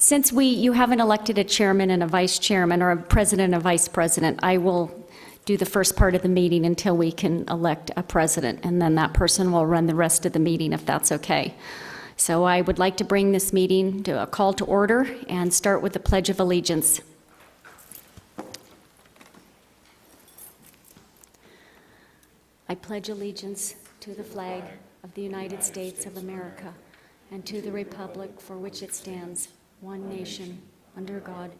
Since you haven't elected a chairman and a vice chairman, or a president and a vice president, I will do the first part of the meeting until we can elect a president, and then that person will run the rest of the meeting, if that's okay. So I would like to bring this meeting to a call to order and start with the Pledge of Allegiance. I pledge allegiance to the flag of the United States of America and to the republic for which it stands, one nation, under God,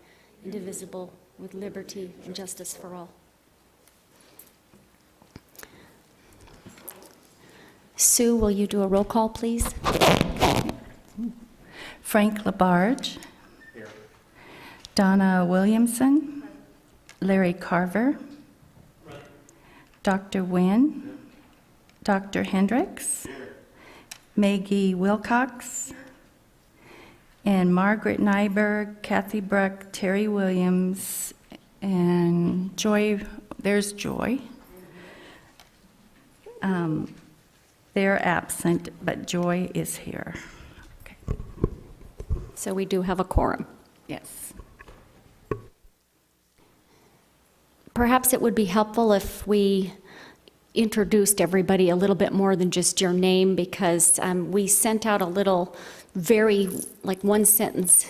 indivisible, with liberty and justice for all. Sue, will you do a roll call, please? Frank Labarge. Here. Donna Williamson. Larry Carver. Right. Dr. Wynn. Dr. Hendricks. Here. Maggie Wilcox. And Margaret Nyberg, Kathy Bruck, Terry Williams, and Joy. There's Joy. They're absent, but Joy is here. Okay. So we do have a quorum. Yes. Perhaps it would be helpful if we introduced everybody a little bit more than just your name, because we sent out a little very, like, one sentence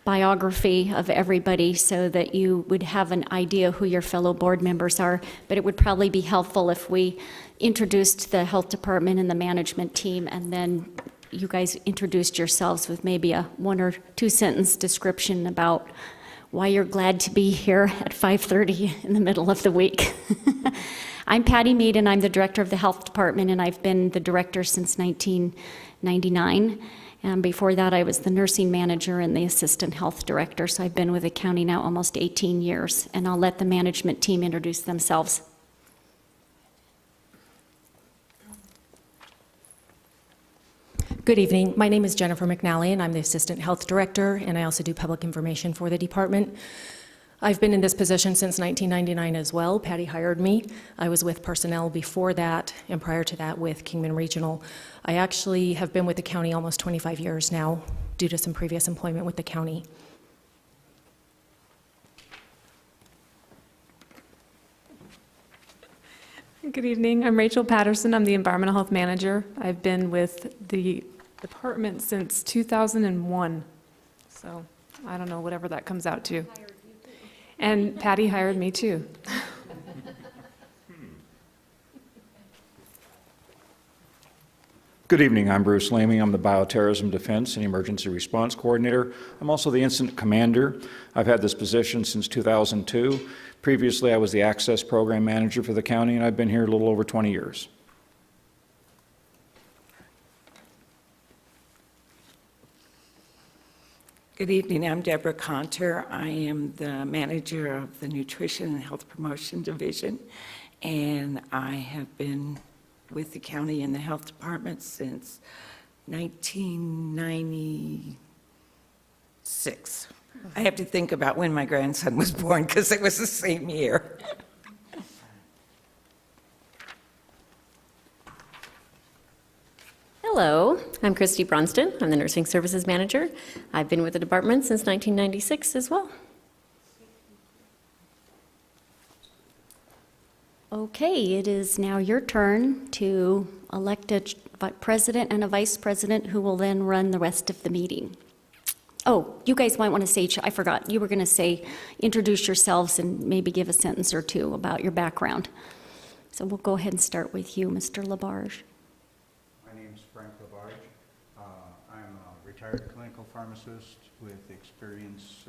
biography of everybody so that you would have an idea who your fellow board members are. But it would probably be helpful if we introduced the health department and the management team, and then you guys introduced yourselves with maybe a 1 or 2 sentence description about why you're glad to be here at 5:30 in the middle of the week. I'm Patty Mead, and I'm the director of the health department, and I've been the director since 1999. And before that, I was the nursing manager and the assistant health director, so I've been with the county now almost 18 years, and I'll let the management team introduce themselves. Good evening. My name is Jennifer McNally, and I'm the Assistant Health Director, and I also do public information for the department. I've been in this position since 1999 as well. Patty hired me. I was with personnel before that, and prior to that with Kingman Regional. I actually have been with the county almost 25 years now due to some previous employment with the county. Good evening. I'm Rachel Patterson. I'm the Environmental Health Manager. I've been with the department since 2001. So I don't know, whatever that comes out to. And Patty hired me too. Good evening. I'm Bruce Lamey. I'm the Bioterrorism Defense and Emergency Response Coordinator. I'm also the Incident Commander. I've had this position since 2002. Previously, I was the Access Program Manager for the county, and I've been here a little over 20 years. Good evening. I'm Deborah Conter. I am the manager of the Nutrition and Health Promotion Division, and I have been with the county in the health department since 1996. I have to think about when my grandson was born because it was the same year. Hello, I'm Christy Bronston. I'm the Nursing Services Manager. I've been with the department since 1996 as well. Okay, it is now your turn to elect a president and a vice president who will then run the rest of the meeting. Oh, you guys might want to say, I forgot, you were going to say, introduce yourselves and maybe give a sentence or two about your background. So we'll go ahead and start with you, Mr. Labarge. My name is Frank Labarge. I'm a retired clinical pharmacist with experience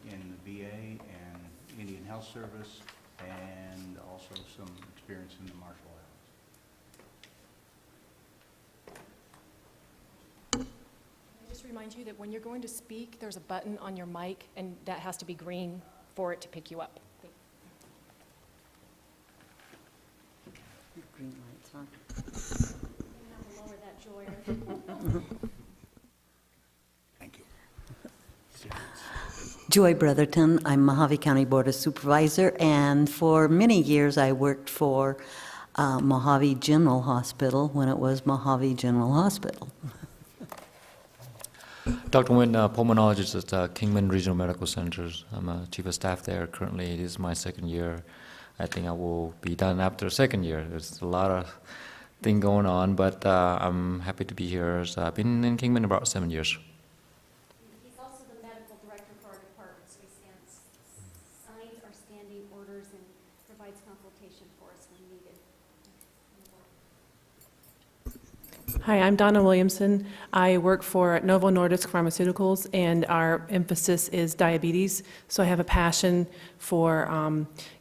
in the VA and Indian Health Service, and also some experience in the Marshall Islands. Just remind you that when you're going to speak, there's a button on your mic, and that has to be green for it to pick you up. Green lights on. Lower that joy. Thank you. Joy Brotherton. I'm Mohave County Board of Supervisor, and for many years I worked for Mohave General Hospital when it was Mohave General Hospital. Dr. Nguyen, pulmonologist at Kingman Regional Medical Centers. I'm a chief of staff there currently. This is my second year. I think I will be done after the second year. There's a lot of thing going on, but I'm happy to be here. So I've been in Kingman about 7 years. He's also the medical director for our department, so he signs our standing orders and provides consultation for us when needed. Hi, I'm Donna Williamson. I work for Novo Nordisk Pharmaceuticals, and our emphasis is diabetes. So I have a passion for,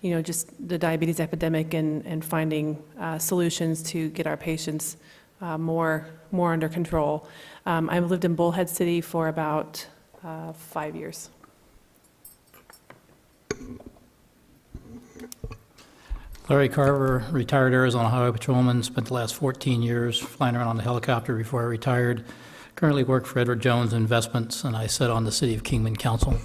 just the diabetes epidemic and finding solutions to get our patients more under control. I've lived in Bullhead City for about 5 years. Larry Carver, retired Arizona Highway Patrolman, spent the last 14 years flying around on the helicopter before I retired. Currently work for Edward Jones Investments, and I sit on the City of Kingman Council.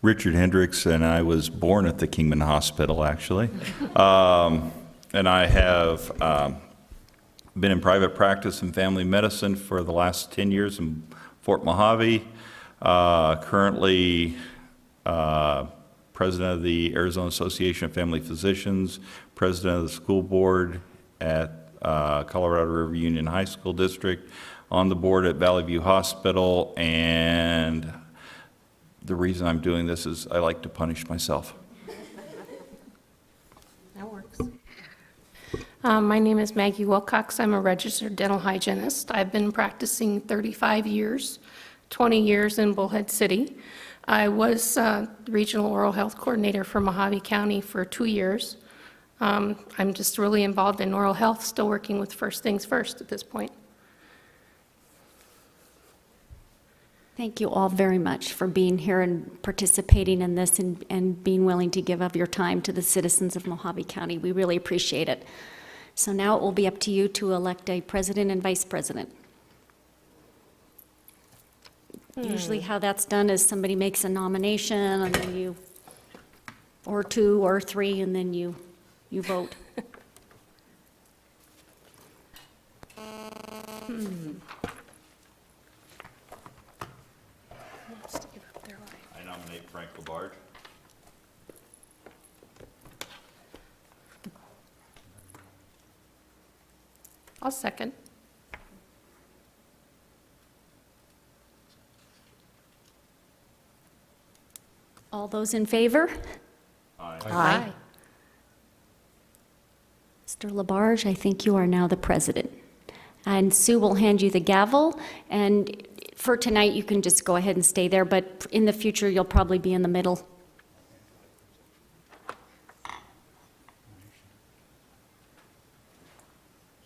Richard Hendricks, and I was born at the Kingman Hospital, actually. And I have been in private practice in family medicine for the last 10 years in Fort Mohave. Currently, president of the Arizona Association of Family Physicians, president of the school board at Colorado River Union High School District, on the board at Valley View Hospital, and the reason I'm doing this is I like to punish myself. That works. My name is Maggie Wilcox. I'm a registered dental hygienist. I've been practicing 35 years, 20 years in Bullhead City. I was regional oral health coordinator for Mohave County for 2 years. I'm just really involved in oral health, still working with First Things First at this point. Thank you all very much for being here and participating in this and being willing to give of your time to the citizens of Mohave County. We really appreciate it. So now it will be up to you to elect a president and vice president. Usually how that's done is somebody makes a nomination, and then you, or 2 or 3, and then you vote. I nominate Frank Labarge. I'll second. All those in favor? Aye. Mr. Labarge, I think you are now the president. And Sue will hand you the gavel, and for tonight, you can just go ahead and stay there, but in the future, you'll probably be in the middle.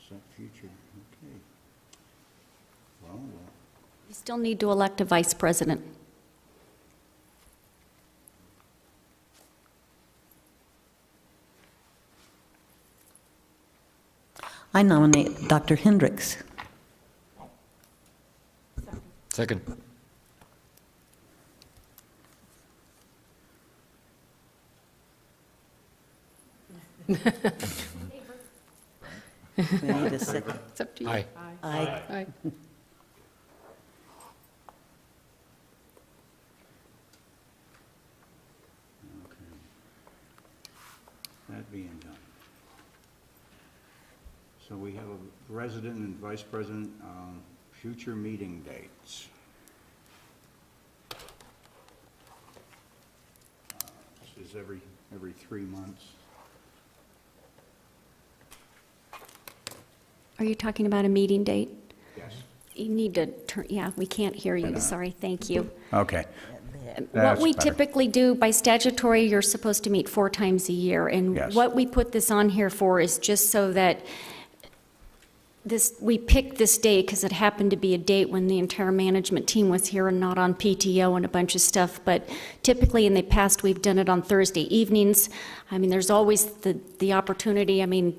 Set future, okay. Well, You still need to elect a vice president. I nominate Dr. Hendricks. Second. We need a second. It's up to you. Aye. Aye. Aye. that being done. So we have a president and vice president, future meeting dates. This is every 3 months. Are you talking about a meeting date? Yes. You need to turn, yeah, we can't hear you, sorry, thank you. Okay. What That's we better. typically do, by statutory, you're supposed to meet 4 times a year. And Yes. what we put this on here for is just so that we picked this date because it happened to be a date when the entire management team was here and not on PTO and a bunch of stuff. But typically in the past, we've done it on Thursday evenings. I mean, there's always the opportunity. I mean,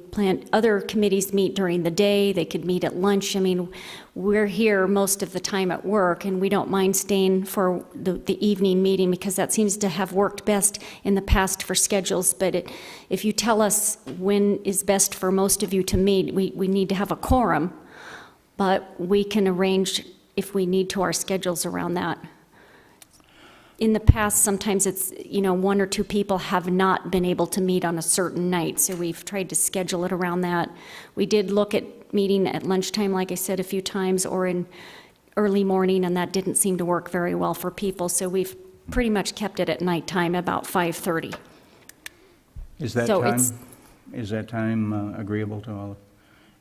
other committees meet during the day. They could meet at lunch. I mean, we're here most of the time at work, and we don't mind staying for the evening meeting because that seems to have worked best in the past for schedules. But if you tell us when is best for most of you to meet, we need to have a quorum. but we can arrange, if we need to, our schedules around that. In the past, sometimes it's, one or two people have not been able to meet on a certain night, so we've tried to schedule it around that. We did look at meeting at lunchtime, like I said, a few times, or in early morning, and that didn't seem to work very well for people, so we've pretty much kept it at nighttime, about 5:30. Is that So time, it's- is that time agreeable to all?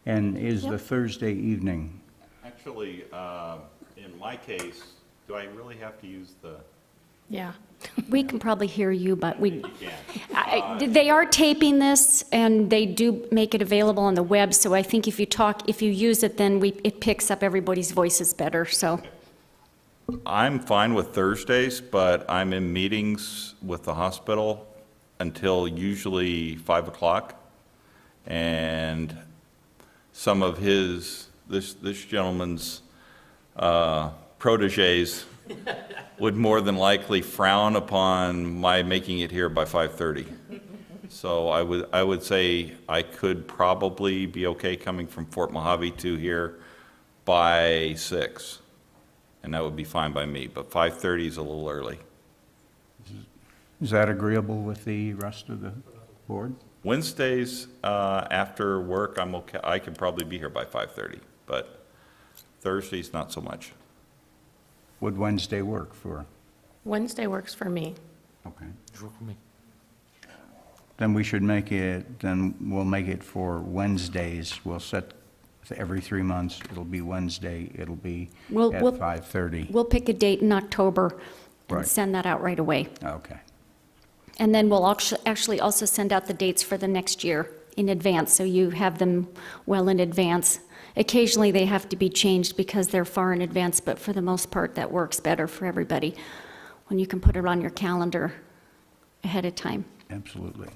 And is the Thursday evening? Actually, in my case, do I really have to use the? Yeah. We can probably hear you, but we, You can. they are taping this, and they do make it available on the web, so I think if you use it, then it picks up everybody's voices better, so. I'm fine with Thursdays, but I'm in meetings with the hospital until usually 5 o'clock. And some of this gentleman's proteges would more than likely frown upon my making it here by 5:30. So I would say I could probably be okay coming from Fort Mohave to here by 6. And that would be fine by me, but 5:30 is a little early. Is that agreeable with the rest of the board? Wednesdays, after work, I'm okay, I could probably be here by 5:30, but Thursdays, not so much. Would Wednesday work for? Wednesday works for me. Okay. Then we'll make it for Wednesdays. We'll set every 3 months, it'll be Wednesday, it'll be We'll- at we'll- 5:30. We'll pick a date in October and Right. send that out right away. Okay. And then we'll actually also send out the dates for the next year in advance, so you have them well in advance. Occasionally, they have to be changed because they're far in advance, but for the most part, that works better for everybody when you can put it on your calendar ahead of time. Absolutely.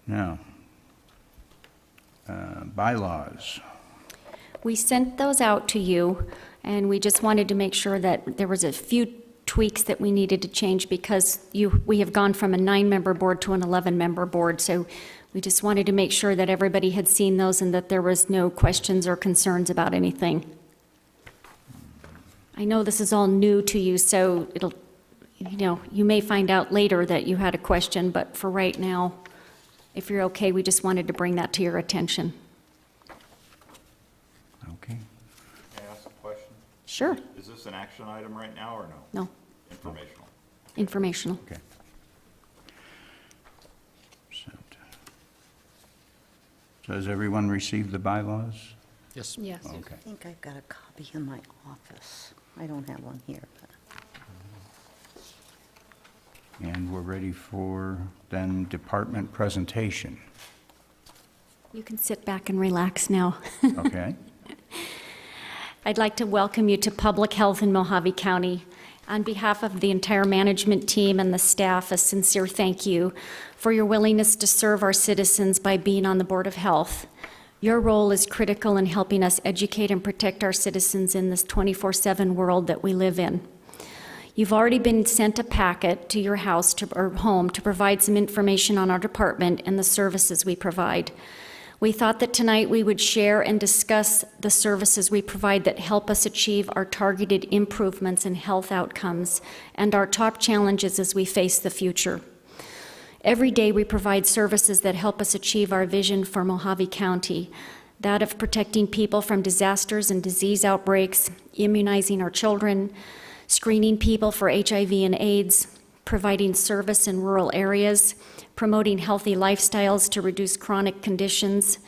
Now, bylaws. We sent those out to you, and we just wanted to make sure that there was a few tweaks that we needed to change because we have gone from a 9-member board to an 11-member board, so we just wanted to make sure that everybody had seen those and that there was no questions or concerns about anything. I know this is all new to you, so you may find out later that you had a question, but for right now, if you're okay, we just wanted to bring that to your attention. Okay. Can I ask a question? Sure. Is this an action item right now or no? No, Informational. informational. Okay. So has everyone received the bylaws? Yes. Yes. Okay. I think I've got a copy in my office. I don't have one here, but. And we're ready for then department presentation. You can sit back and relax now. Okay? I'd like to welcome you to Public Health in Mohave County. On behalf of the entire management team and the staff, a sincere thank you for your willingness to serve our citizens by being on the Board of Health. Your role is critical in helping us educate and protect our citizens in this 24/7 world that we live in. You've already been sent a packet to your house or home to provide some information on our department and the services we provide. We thought that tonight we would share and discuss the services we provide that help us achieve our targeted improvements in health outcomes and our top challenges as we face the future. Every day we provide services that help us achieve our vision for Mohave County, that of protecting people from disasters and disease outbreaks, immunizing our children, screening people for HIV and AIDS, providing service in rural areas, promoting healthy lifestyles to reduce chronic conditions,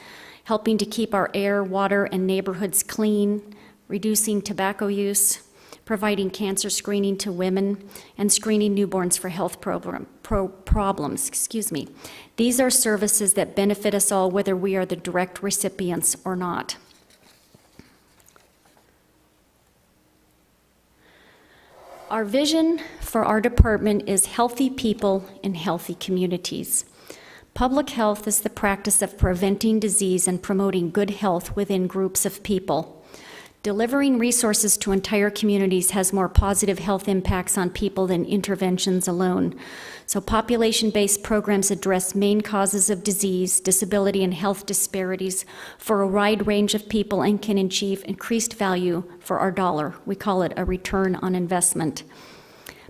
helping to keep our air, water, and neighborhoods clean, reducing tobacco use, providing cancer screening to women, and screening newborns for health problems. These are services that benefit us all, whether we are the direct recipients or not. Our vision for our department is healthy people in healthy communities. Public health is the practice of preventing disease and promoting good health within groups of people. Delivering resources to entire communities has more positive health impacts on people than interventions alone. So population-based programs address main causes of disease, disability, and health disparities for a wide range of people and can achieve increased value for our dollar. We call it a return on investment.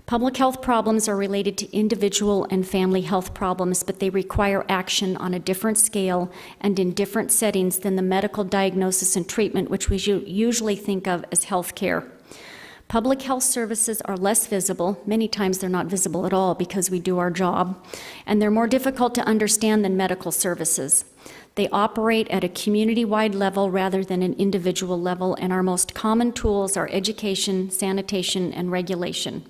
Public health problems are related to individual and family health problems, but they require action on a different scale and in different settings than the medical diagnosis and treatment, which we usually think of as health care. Public health services are less visible. Many times they're not visible at all because we do our job, and they're more difficult to understand than medical services. They operate at a community-wide level rather than an individual level, and our most common tools are education, sanitation, and regulation.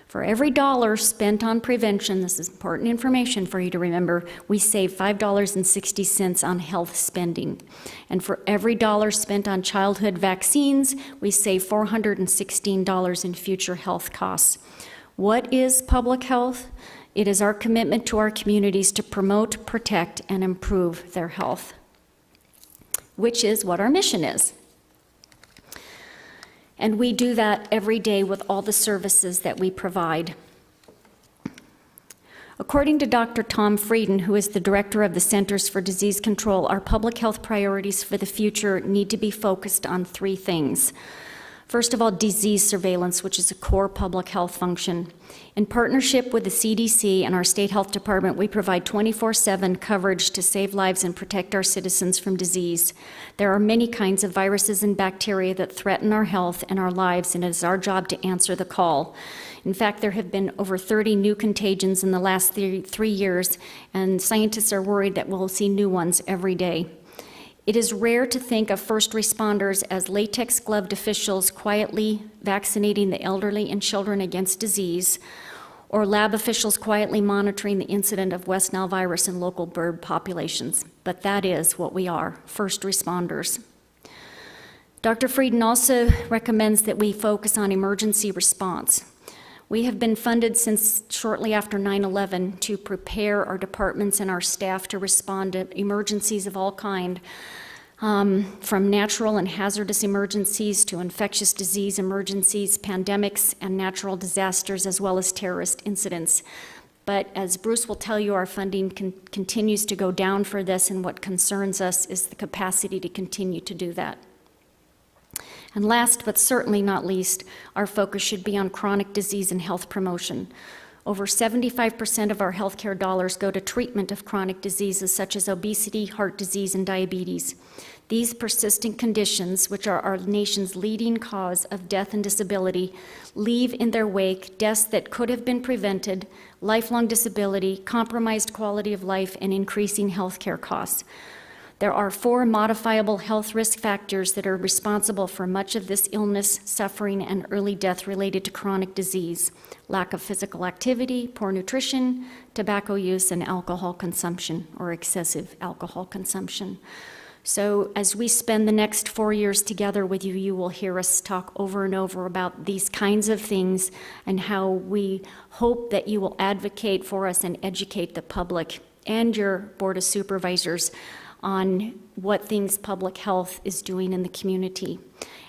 For every dollar spent on prevention, this is important information for you to remember, we save $5.60 on health spending. And for every dollar spent on childhood vaccines, we save $416 in future health costs. What is public health? It is our commitment to our communities to promote, protect, and improve their health, which is what our mission is. And we do that every day with all the services that we provide. According to Dr. Tom Frieden, who is the director of the Centers for Disease Control, our public health priorities for the future need to be focused on three things. First of all, disease surveillance, which is a core public health function. In partnership with the CDC and our state health department, we provide 24/7 coverage to save lives and protect our citizens from disease. There are many kinds of viruses and bacteria that threaten our health and our lives, and it is our job to answer the call. In fact, there have been over 30 new contagions in the last 3 years, and scientists are worried that we'll see new ones every day. It is rare to think of first responders as latex-gloved officials quietly vaccinating the elderly and children against disease, or lab officials quietly monitoring the incident of West Nile virus in local bird populations. But that is what we are, first responders. Dr. Frieden also recommends that we focus on emergency response. We have been funded since shortly after 9/11 to prepare our departments and our staff to respond to emergencies of all kind, from natural and hazardous emergencies to infectious disease emergencies, pandemics, and natural disasters, as well as terrorist incidents. But as Bruce will tell you, our funding continues to go down for this, and what concerns us is the capacity to continue to do that. And last, but certainly not least, our focus should be on chronic disease and health promotion. Over 75% of our healthcare dollars go to treatment of chronic diseases such as obesity, heart disease, and diabetes. These persistent conditions, which are our nation's leading cause of death and disability, leave in their wake deaths that could have been prevented, lifelong disability, compromised quality of life, and increasing healthcare costs. There are 4 modifiable health risk factors that are responsible for much of this illness, suffering, and early death related to chronic disease: lack of physical activity, poor nutrition, tobacco use, and alcohol consumption, or excessive alcohol consumption. So as we spend the next 4 years together with you, you will hear us talk over and over about these kinds of things and how we hope that you will advocate for us and educate the public and your Board of Supervisors on what things public health is doing in the community.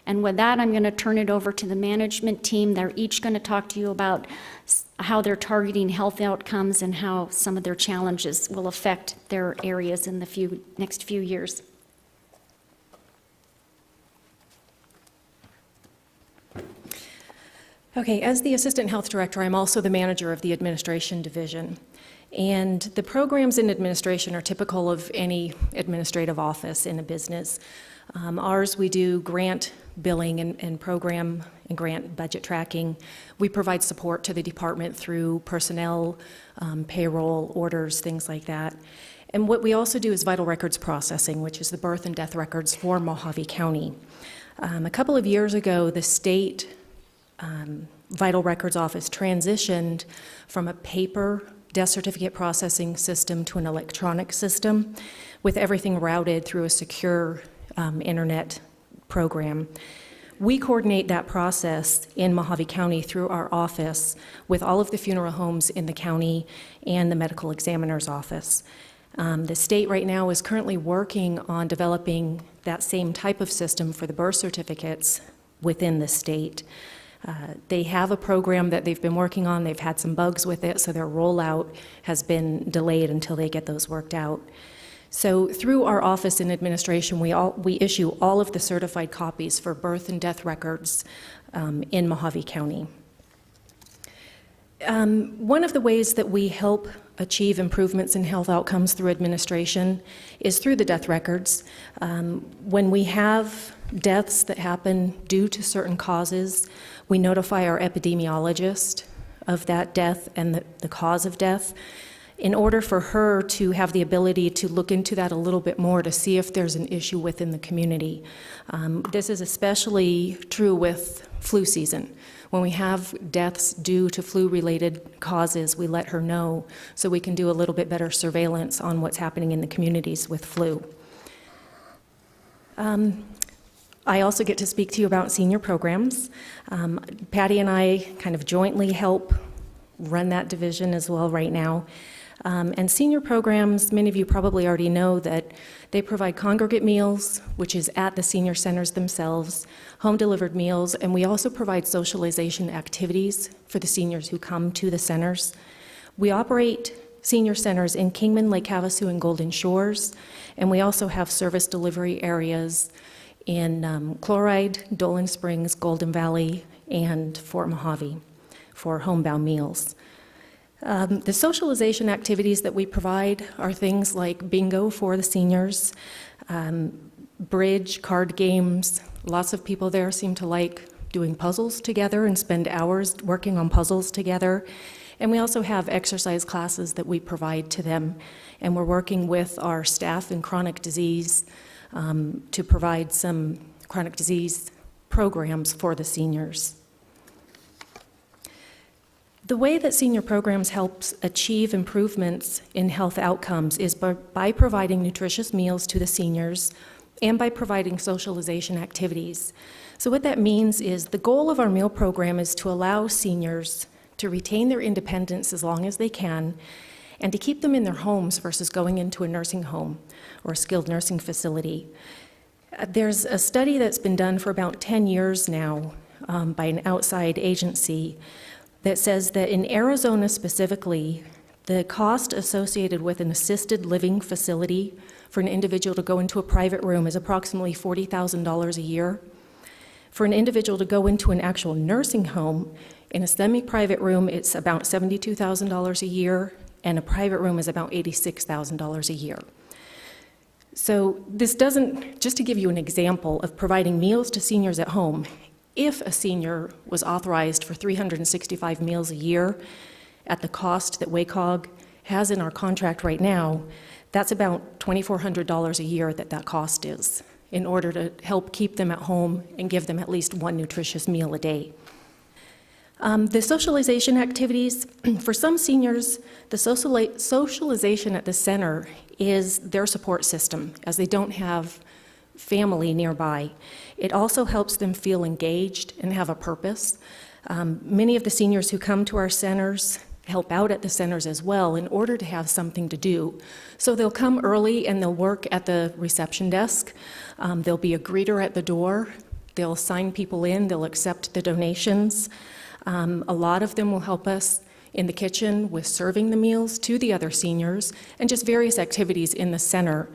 And with that, I'm going to turn it over to the management team. They're each going to talk to you about how they're targeting health outcomes and how some of their challenges will affect their areas in the next few years. Okay, as the Assistant Health Director, I'm also the manager of the Administration Division. And the programs in administration are typical of any administrative office in a business. Ours, we do grant billing and program and grant budget tracking. We provide support to the department through personnel, payroll, orders, things like that. And what we also do is vital records processing, which is the birth and death records for Mohave County. A couple of years ago, the state Vital Records Office transitioned from a paper death certificate processing system to an electronic system with everything routed through a secure internet program. We coordinate that process in Mohave County through our office with all of the funeral homes in the county and the medical examiner's office. The state right now is currently working on developing that same type of system for the birth certificates within the state. They have a program that they've been working on. They've had some bugs with it, so their rollout has been delayed until they get those worked out. So through our office in administration, we issue all of the certified copies for birth and death records in Mohave County. One of the ways that we help achieve improvements in health outcomes through administration is through the death records. When we have deaths that happen due to certain causes, we notify our epidemiologist of that death and the cause of death in order for her to have the ability to look into that a little bit more to see if there's an issue within the community. This is especially true with flu season. When we have deaths due to flu-related causes, we let her know so we can do a little bit better surveillance on what's happening in the communities with flu. I also get to speak to you about senior programs. Patty and I kind of jointly help run that division as well right now. And senior programs, many of you probably already know that they provide congregate meals, which is at the senior centers themselves, home-delivered meals, and we also provide socialization activities for the seniors who come to the centers. We operate senior centers in Kingman, Lake Havasu, and Golden Shores, and we also have service delivery areas in Chloride, Dolan Springs, Golden Valley, and Fort Mohave for homebound meals. The socialization activities that we provide are things like bingo for the seniors, bridge, card games. Lots of people there seem to like doing puzzles together and spend hours working on puzzles together. And we also have exercise classes that we provide to them. And we're working with our staff in chronic disease to provide some chronic disease programs for the seniors. The way that senior programs helps achieve improvements in health outcomes is by providing nutritious meals to the seniors and by providing socialization activities. So what that means is the goal of our meal program is to allow seniors to retain their independence as long as they can and to keep them in their homes versus going into a nursing home or a skilled nursing facility. There's a study that's been done for about 10 years now by an outside agency that says that in Arizona specifically, the cost associated with an assisted living facility for an individual to go into a private room is approximately $40,000 a year. For an individual to go into an actual nursing home, in a semi-private room, it's about $72,000 a year, and a private room is about $86,000 a year. So this doesn't, just to give you an example of providing meals to seniors at home, if a senior was authorized for 365 meals a year at the cost that WACOG has in our contract right now, that's about $2,400 a year that cost is in order to help keep them at home and give them at least one nutritious meal a day. The socialization activities, for some seniors, the socialization at the center is their support system, as they don't have family nearby. It also helps them feel engaged and have a purpose. Many of the seniors who come to our centers help out at the centers as well in order to have something to do. So they'll come early and they'll work at the reception desk. There'll be a greeter at the door. They'll sign people in. They'll accept the donations. A lot of them will help us in the kitchen with serving the meals to the other seniors and just various activities in the center.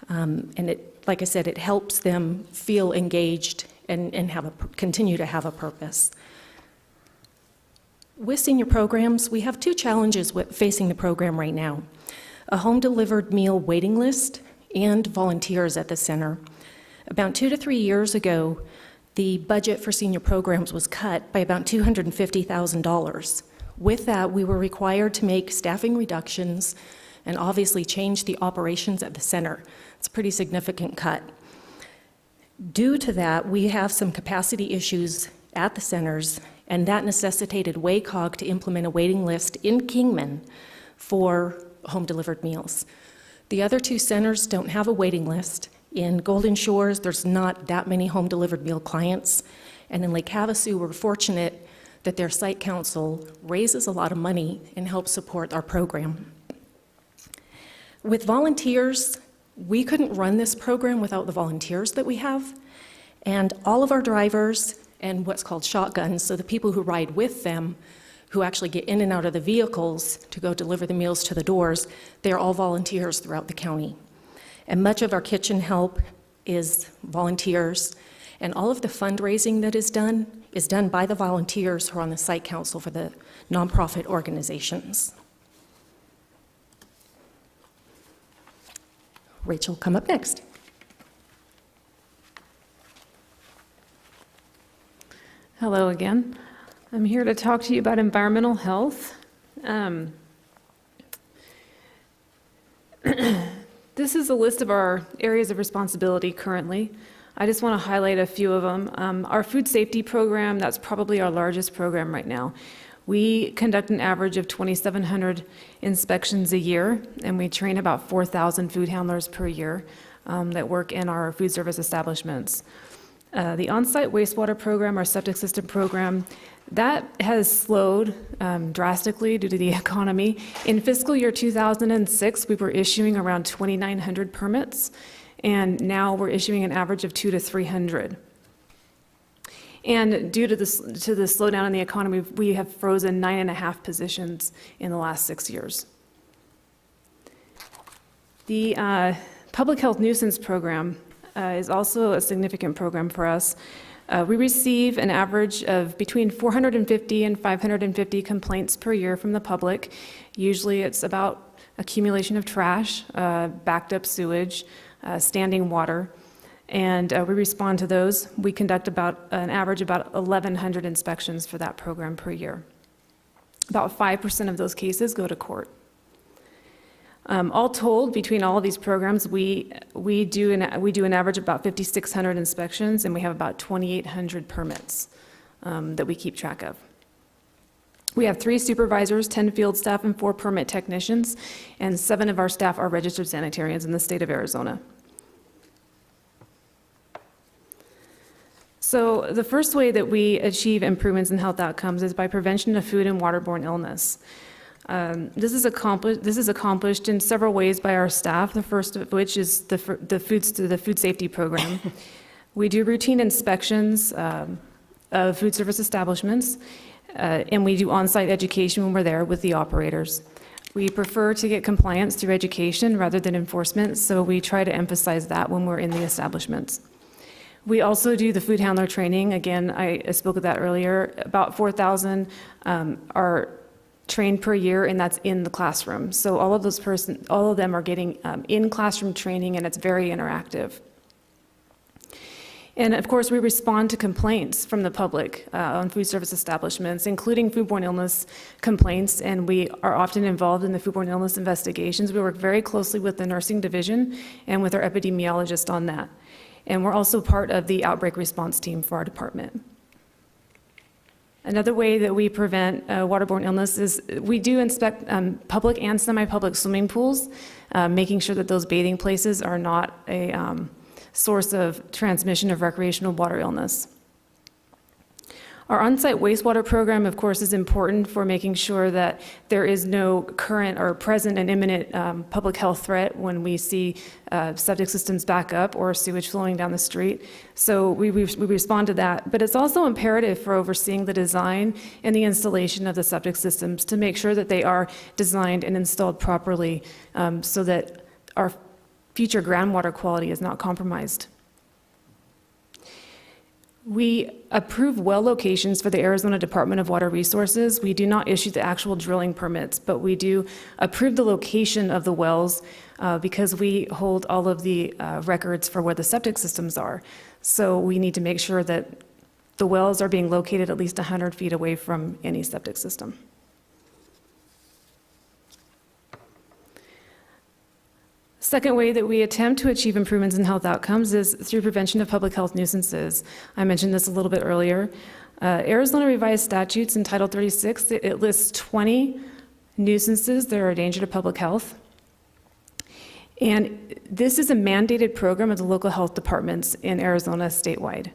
And like I said, it helps them feel engaged and continue to have a purpose. With senior programs, we have two challenges facing the program right now: a home-delivered meal waiting list and volunteers at the center. About 2 to 3 years ago, the budget for senior programs was cut by about $250,000. With that, we were required to make staffing reductions and obviously change the operations at the center. It's a pretty significant cut. Due to that, we have some capacity issues at the centers, and that necessitated WACOG to implement a waiting list in Kingman for home-delivered meals. The other two centers don't have a waiting list. In Golden Shores, there's not that many home-delivered meal clients, and in Lake Havasu, we're fortunate that their site council raises a lot of money and helps support our program. With volunteers, we couldn't run this program without the volunteers that we have. And all of our drivers and what's called shotguns, so the people who ride with them, who actually get in and out of the vehicles to go deliver the meals to the doors, they're all volunteers throughout the county. And much of our kitchen help is volunteers, and all of the fundraising that is done by the volunteers who are on the site council for the nonprofit organizations. Rachel, come up next. Hello again. I'm here to talk to you about environmental health. This is a list of our areas of responsibility currently. I just want to highlight a few of them. Our food safety program, that's probably our largest program right now. We conduct an average of 2,700 inspections a year, and we train about 4,000 food handlers per year that work in our food service establishments. The on-site wastewater program, our septic system program, that has slowed drastically due to the economy. In fiscal year 2006, we were issuing around 2,900 permits, and now we're issuing an average of 200 to 300. And due to the slowdown in the economy, we have frozen 9.5 positions in the last 6 years. The public health nuisance program is also a significant program for us. We receive an average of between 450 and 550 complaints per year from the public. Usually it's about accumulation of trash, backed up sewage, standing water, and we respond to those. We conduct about an average about 1,100 inspections for that program per year. About 5% of those cases go to court. All told, between all of these programs, we do an average of about 5,600 inspections, and we have about 2,800 permits that we keep track of. We have 3 supervisors, 10 field staff, and 4 permit technicians, and 7 of our staff are registered sanitarians in the state of Arizona. So the first way that we achieve improvements in health outcomes is by prevention of food and waterborne illness. This is accomplished in several ways by our staff, the first of which is the food safety program. We do routine inspections of food service establishments, and we do on-site education when we're there with the operators. We prefer to get compliance through education rather than enforcement, so we try to emphasize that when we're in the establishments. We also do the food handler training. Again, I spoke of that earlier. About 4,000 are trained per year, and that's in the classroom. So all of them are getting in-classroom training, and it's very interactive. And of course, we respond to complaints from the public on food service establishments, including foodborne illness complaints, and we are often involved in the foodborne illness investigations. We work very closely with the nursing division and with our epidemiologist on that. And we're also part of the outbreak response team for our department. Another way that we prevent waterborne illness is we do inspect public and semi-public swimming pools, making sure that those bathing places are not a source of transmission of recreational water illness. Our on-site wastewater program, of course, is important for making sure that there is no current or present and imminent public health threat when we see septic systems back up or sewage flowing down the street. So we respond to that. But it's also imperative for overseeing the design and the installation of the septic systems to make sure that they are designed and installed properly so that our future groundwater quality is not compromised. We approve well locations for the Arizona Department of Water Resources. We do not issue the actual drilling permits, but we do approve the location of the wells because we hold all of the records for where the septic systems are. So we need to make sure that the wells are being located at least 100 feet away from any septic system. Second way that we attempt to achieve improvements in health outcomes is through prevention of public health nuisances. I mentioned this a little bit earlier. Arizona revised statutes in Title 36, it lists 20 nuisances that are a danger to public health. And this is a mandated program of the local health departments in Arizona statewide.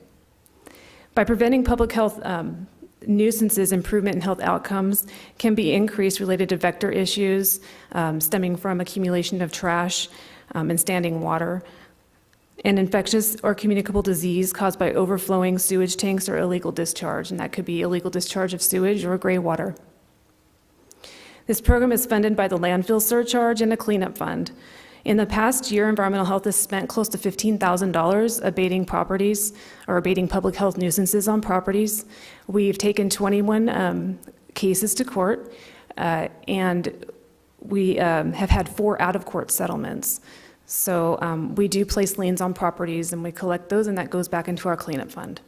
By preventing public health nuisances, improvement in health outcomes can be increased related to vector issues stemming from accumulation of trash and standing water, and infectious or communicable disease caused by overflowing sewage tanks or illegal discharge, and that could be illegal discharge of sewage or gray water. This program is funded by the landfill surcharge and a cleanup fund. In the past year, environmental health has spent close to $15,000 abating properties or abating public health nuisances on properties. We've taken 21 cases to court, and we have had 4 out-of-court settlements. So we do place liens on properties, and we collect those, and that goes back into our cleanup fund.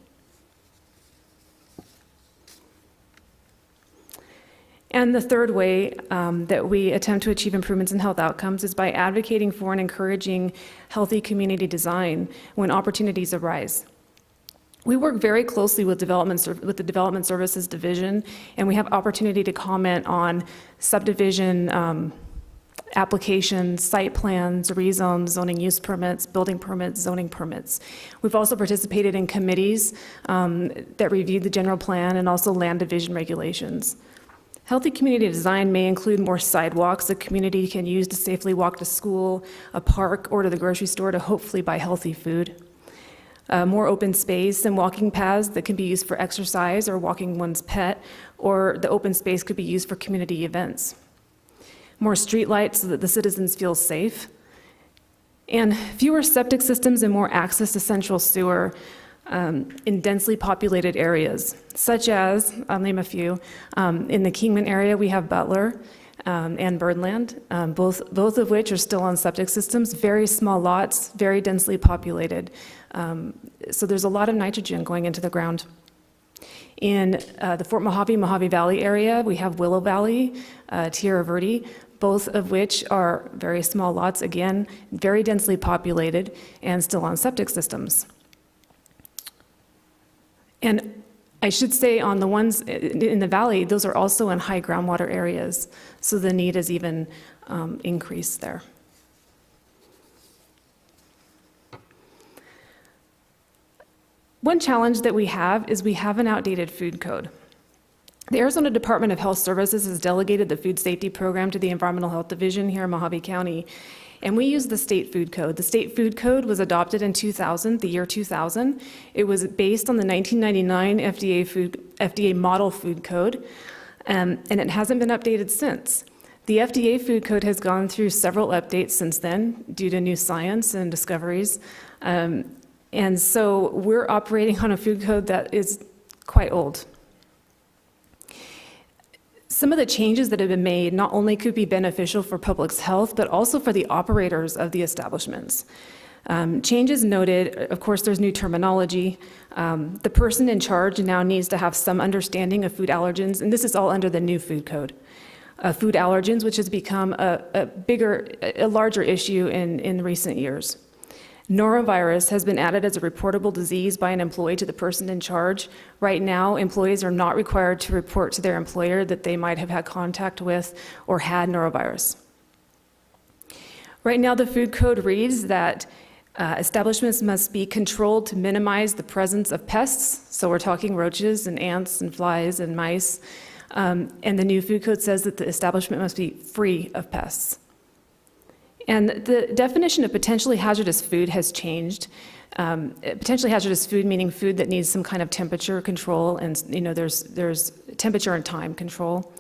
And the third way that we attempt to achieve improvements in health outcomes is by advocating for and encouraging healthy community design when opportunities arise. We work very closely with the Development Services Division, and we have opportunity to comment on subdivision applications, site plans, rezones, zoning use permits, building permits, zoning permits. We've also participated in committees that reviewed the general plan and also land division regulations. Healthy community design may include more sidewalks the community can use to safely walk to school, a park, or to the grocery store to hopefully buy healthy food. More open space and walking paths that can be used for exercise or walking one's pet, or the open space could be used for community events. More streetlights so that the citizens feel safe. And fewer septic systems and more access to central sewer in densely populated areas, such as, I'll name a few, in the Kingman area we have Butler and Birdland, both of which are still on septic systems, very small lots, very densely populated. So there's a lot of nitrogen going into the ground. In the Fort Mohave Valley area, we have Willow Valley, Tierra Verde, both of which are very small lots, again, very densely populated and still on septic systems. And I should say on the ones in the valley, those are also in high groundwater areas, so the need is even increased there. One challenge that we have is we have an outdated food code. The Arizona Department of Health Services has delegated the food safety program to the Environmental Health Division here in Mohave County, and we use the state food code. The state food code was adopted in 2000, the year 2000. It was based on the 1999 FDA model food code, and it hasn't been updated since. The FDA food code has gone through several updates since then due to new science and discoveries. And so we're operating on a food code that is quite old. Some of the changes that have been made not only could be beneficial for public's health, but also for the operators of the establishments. Changes noted, of course, there's new terminology. The person in charge now needs to have some understanding of food allergens, and this is all under the new food code. Food allergens, which has become a larger issue in recent years. Norovirus has been added as a reportable disease by an employee to the person in charge. Right now, employees are not required to report to their employer that they might have had contact with or had norovirus. Right now, the food code reads that establishments must be controlled to minimize the presence of pests. So we're talking roaches and ants and flies and mice. And the new food code says that the establishment must be free of pests. And the definition of potentially hazardous food has changed. Potentially hazardous food meaning food that needs some kind of temperature control, and there's temperature and time control.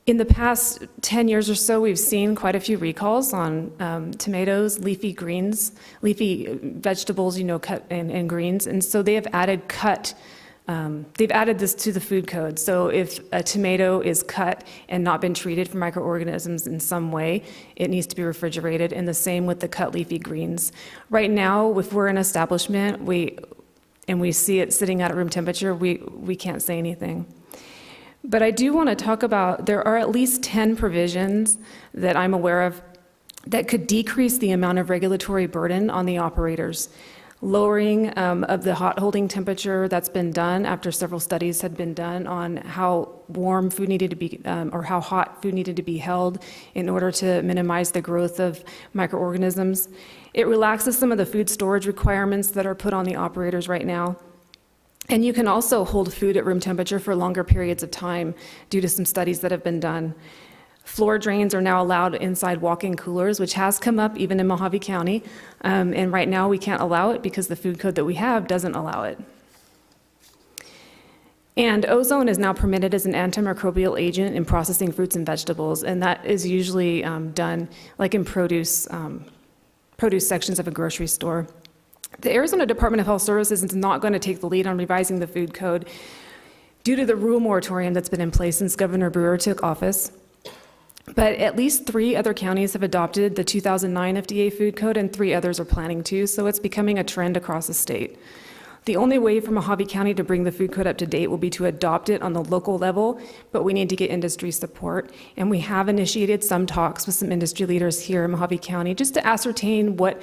In the past 10 years or so, we've seen quite a few recalls on tomatoes, leafy greens, leafy vegetables, cut and greens, and so they have added they've added this to the food code. So if a tomato is cut and not been treated for microorganisms in some way, it needs to be refrigerated, and the same with the cut leafy greens. Right now, if we're in an establishment and we see it sitting at room temperature, we can't say anything. But I do want to talk about, there are at least 10 provisions that I'm aware of that could decrease the amount of regulatory burden on the operators. Lowering of the hot holding temperature, that's been done after several studies had been done on how warm food needed to be, or how hot food needed to be held in order to minimize the growth of microorganisms. It relaxes some of the food storage requirements that are put on the operators right now. And you can also hold food at room temperature for longer periods of time due to some studies that have been done. Floor drains are now allowed inside walk-in coolers, which has come up even in Mohave County. And right now, we can't allow it because the food code that we have doesn't allow it. And ozone is now permitted as an antimicrobial agent in processing fruits and vegetables, and that is usually done like in produce sections of a grocery store. The Arizona Department of Health Services is not going to take the lead on revising the food code due to the rule moratorium that's been in place since Governor Brewer took office. But at least 3 other counties have adopted the 2009 FDA food code, and 3 others are planning to, so it's becoming a trend across the state. The only way for Mohave County to bring the food code up to date will be to adopt it on the local level, but we need to get industry support. And we have initiated some talks with some industry leaders here in Mohave County just to ascertain what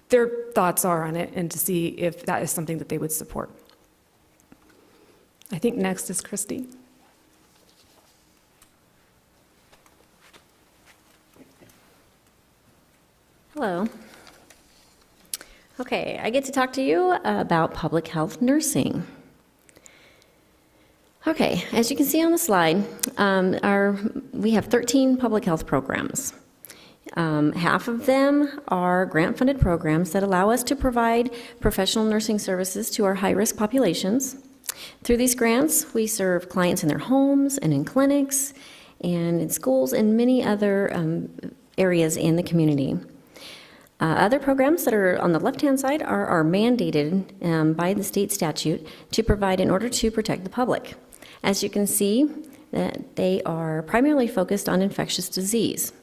their thoughts are on it and to see if that is something that they would support. I think next is Christy. Hello. Okay, I get to talk to you about public health nursing. Okay, as you can see on the slide, we have 13 public health programs. Half of them are grant-funded programs that allow us to provide professional nursing services to our high-risk populations. Through these grants, we serve clients in their homes and in clinics and in schools and many other areas in the community. Other programs that are on the left-hand side are mandated by the state statute to provide in order to protect the public. As you can see, that they are primarily focused on infectious disease.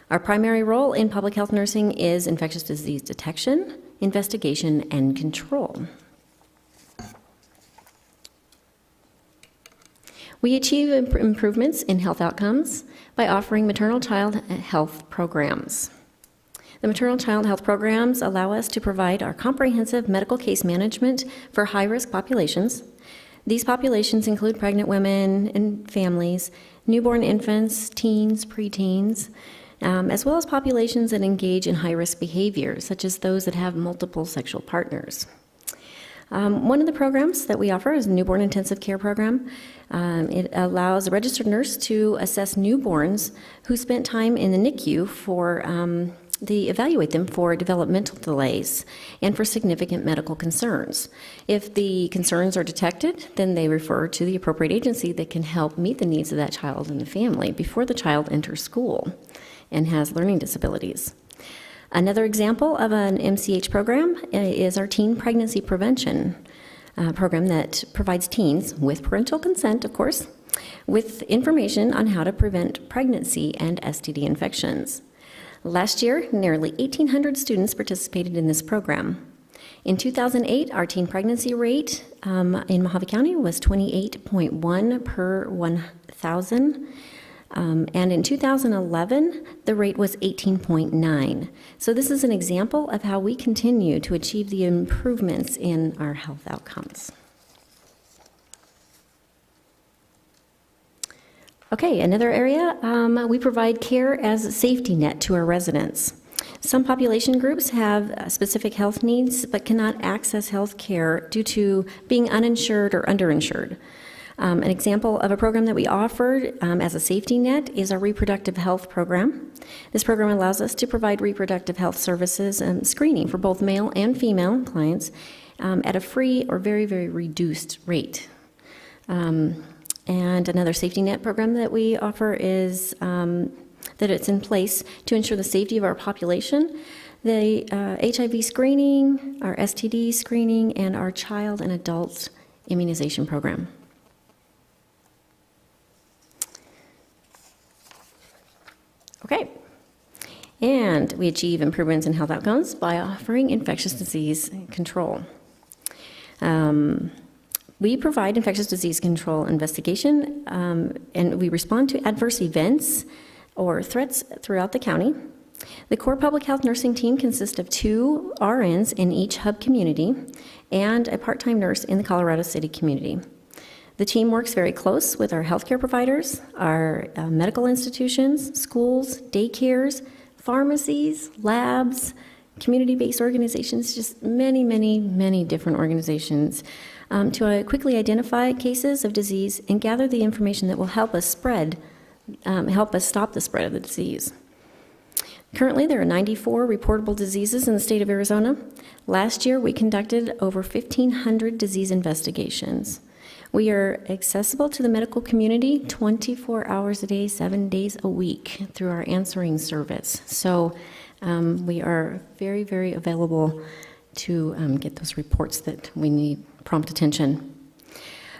Our primary role in public health nursing is infectious disease detection, investigation, and control. We achieve improvements in health outcomes by offering maternal-child health programs. The maternal-child health programs allow us to provide our comprehensive medical case management for high-risk populations. These populations include pregnant women and families, newborn infants, teens, preteens, as well as populations that engage in high-risk behavior, such as those that have multiple sexual partners. One of the programs that we offer is a newborn intensive care program. It allows a registered nurse to assess newborns who spent time in the NICU they evaluate them for developmental delays and for significant medical concerns. If the concerns are detected, then they refer to the appropriate agency that can help meet the needs of that child and the family before the child enters school and has learning disabilities. Another example of an MCH program is our teen pregnancy prevention program that provides teens, with parental consent, of course, with information on how to prevent pregnancy and STD infections. Last year, nearly 1,800 students participated in this program. In 2008, our teen pregnancy rate in Mohave County was 28.1 per 1,000. And in 2011, the rate was 18.9. So this is an example of how we continue to achieve the improvements in our health outcomes. Okay, another area, we provide care as a safety net to our residents. Some population groups have specific health needs but cannot access health care due to being uninsured or underinsured. An example of a program that we offered as a safety net is our reproductive health program. This program allows us to provide reproductive health services and screening for both male and female clients at a free or very, very reduced rate. And another safety net program that we offer is that it's in place to ensure the safety of our population, the HIV screening, our STD screening, and our child and adult immunization program. Okay, and we achieve improvements in health outcomes by offering infectious disease control. We provide infectious disease control investigation, and we respond to adverse events or threats throughout the county. The core public health nursing team consists of 2 RNs in each hub community and a part-time nurse in the Colorado City community. The team works very close with our healthcare providers, our medical institutions, schools, daycares, pharmacies, labs, community-based organizations, just many, many, many different organizations, to quickly identify cases of disease and gather the information that will help us stop the spread of the disease. Currently, there are 94 reportable diseases in the state of Arizona. Last year, we conducted over 1,500 disease investigations. We are accessible to the medical community 24 hours a day, 7 days a week through our answering service. So we are very, very available to get those reports that we need prompt attention.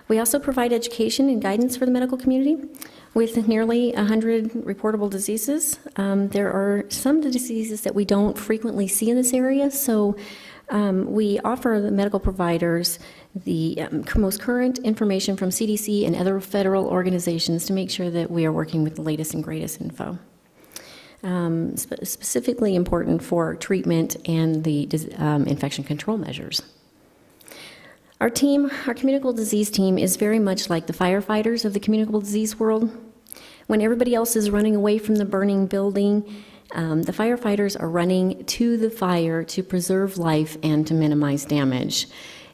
We also provide education and guidance for the medical community. With nearly 100 reportable diseases, there are some diseases that we don't frequently see in this area, so we offer the medical providers the most current information from CDC and other federal organizations to make sure that we are working with the latest and greatest info. Specifically important for treatment and the infection control measures. Our communicable disease team is very much like the firefighters of the communicable disease world. When everybody else is running away from the burning building, the firefighters are running to the fire to preserve life and to minimize damage.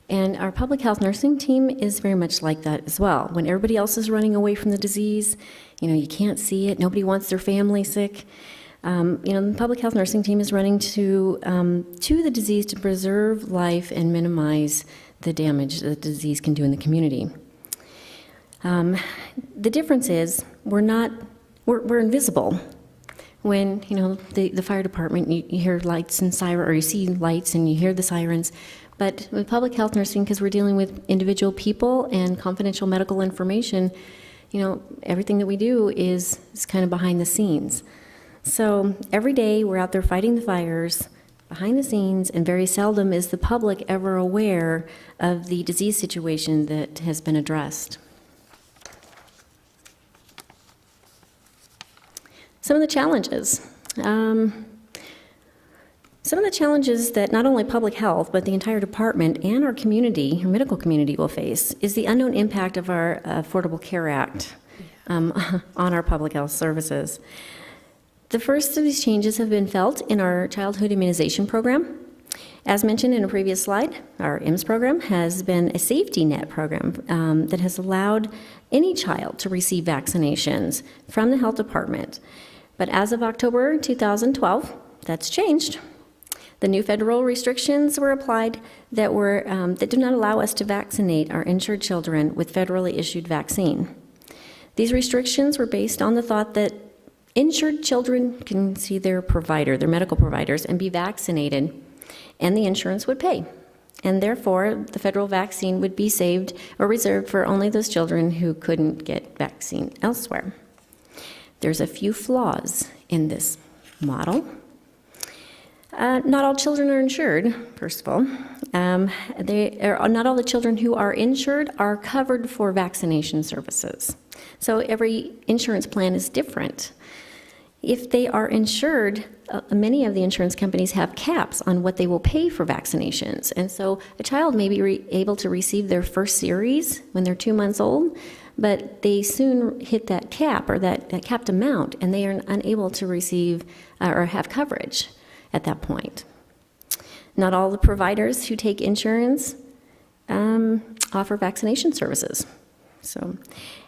And our public health nursing team is very much like that as well. When everybody else is running away from the disease, you can't see it, nobody wants their family sick. The public health nursing team is running to the disease to preserve life and minimize the damage that the disease can do in the community. The difference is we're invisible. When the fire department, you hear lights and sirens, or you see lights and you hear the sirens. But with public health nursing, because we're dealing with individual people and confidential medical information, everything that we do is kind of behind the scenes. So every day we're out there fighting the fires behind the scenes, and very seldom is the public ever aware of the disease situation that has been addressed. Some of the challenges. Some of the challenges that not only public health, but the entire department and our community, our medical community, will face is the unknown impact of our Affordable Care Act on our public health services. The first of these changes have been felt in our childhood immunization program. As mentioned in a previous slide, our IMSS program has been a safety net program that has allowed any child to receive vaccinations from the health department. But as of October 2012, that's changed. The new federal restrictions were applied that do not allow us to vaccinate our insured children with federally issued vaccine. These restrictions were based on the thought that insured children can see their medical providers, and be vaccinated, and the insurance would pay. And therefore, the federal vaccine would be saved or reserved for only those children who couldn't get vaccine elsewhere. There's a few flaws in this model. Not all children are insured, first of all. Not all the children who are insured are covered for vaccination services. So every insurance plan is different. If they are insured, many of the insurance companies have caps on what they will pay for vaccinations. And so a child may be able to receive their first series when they're 2 months old, but they soon hit that cap, or that capped amount, and they are unable to receive or have coverage at that point. Not all the providers who take insurance offer vaccination services.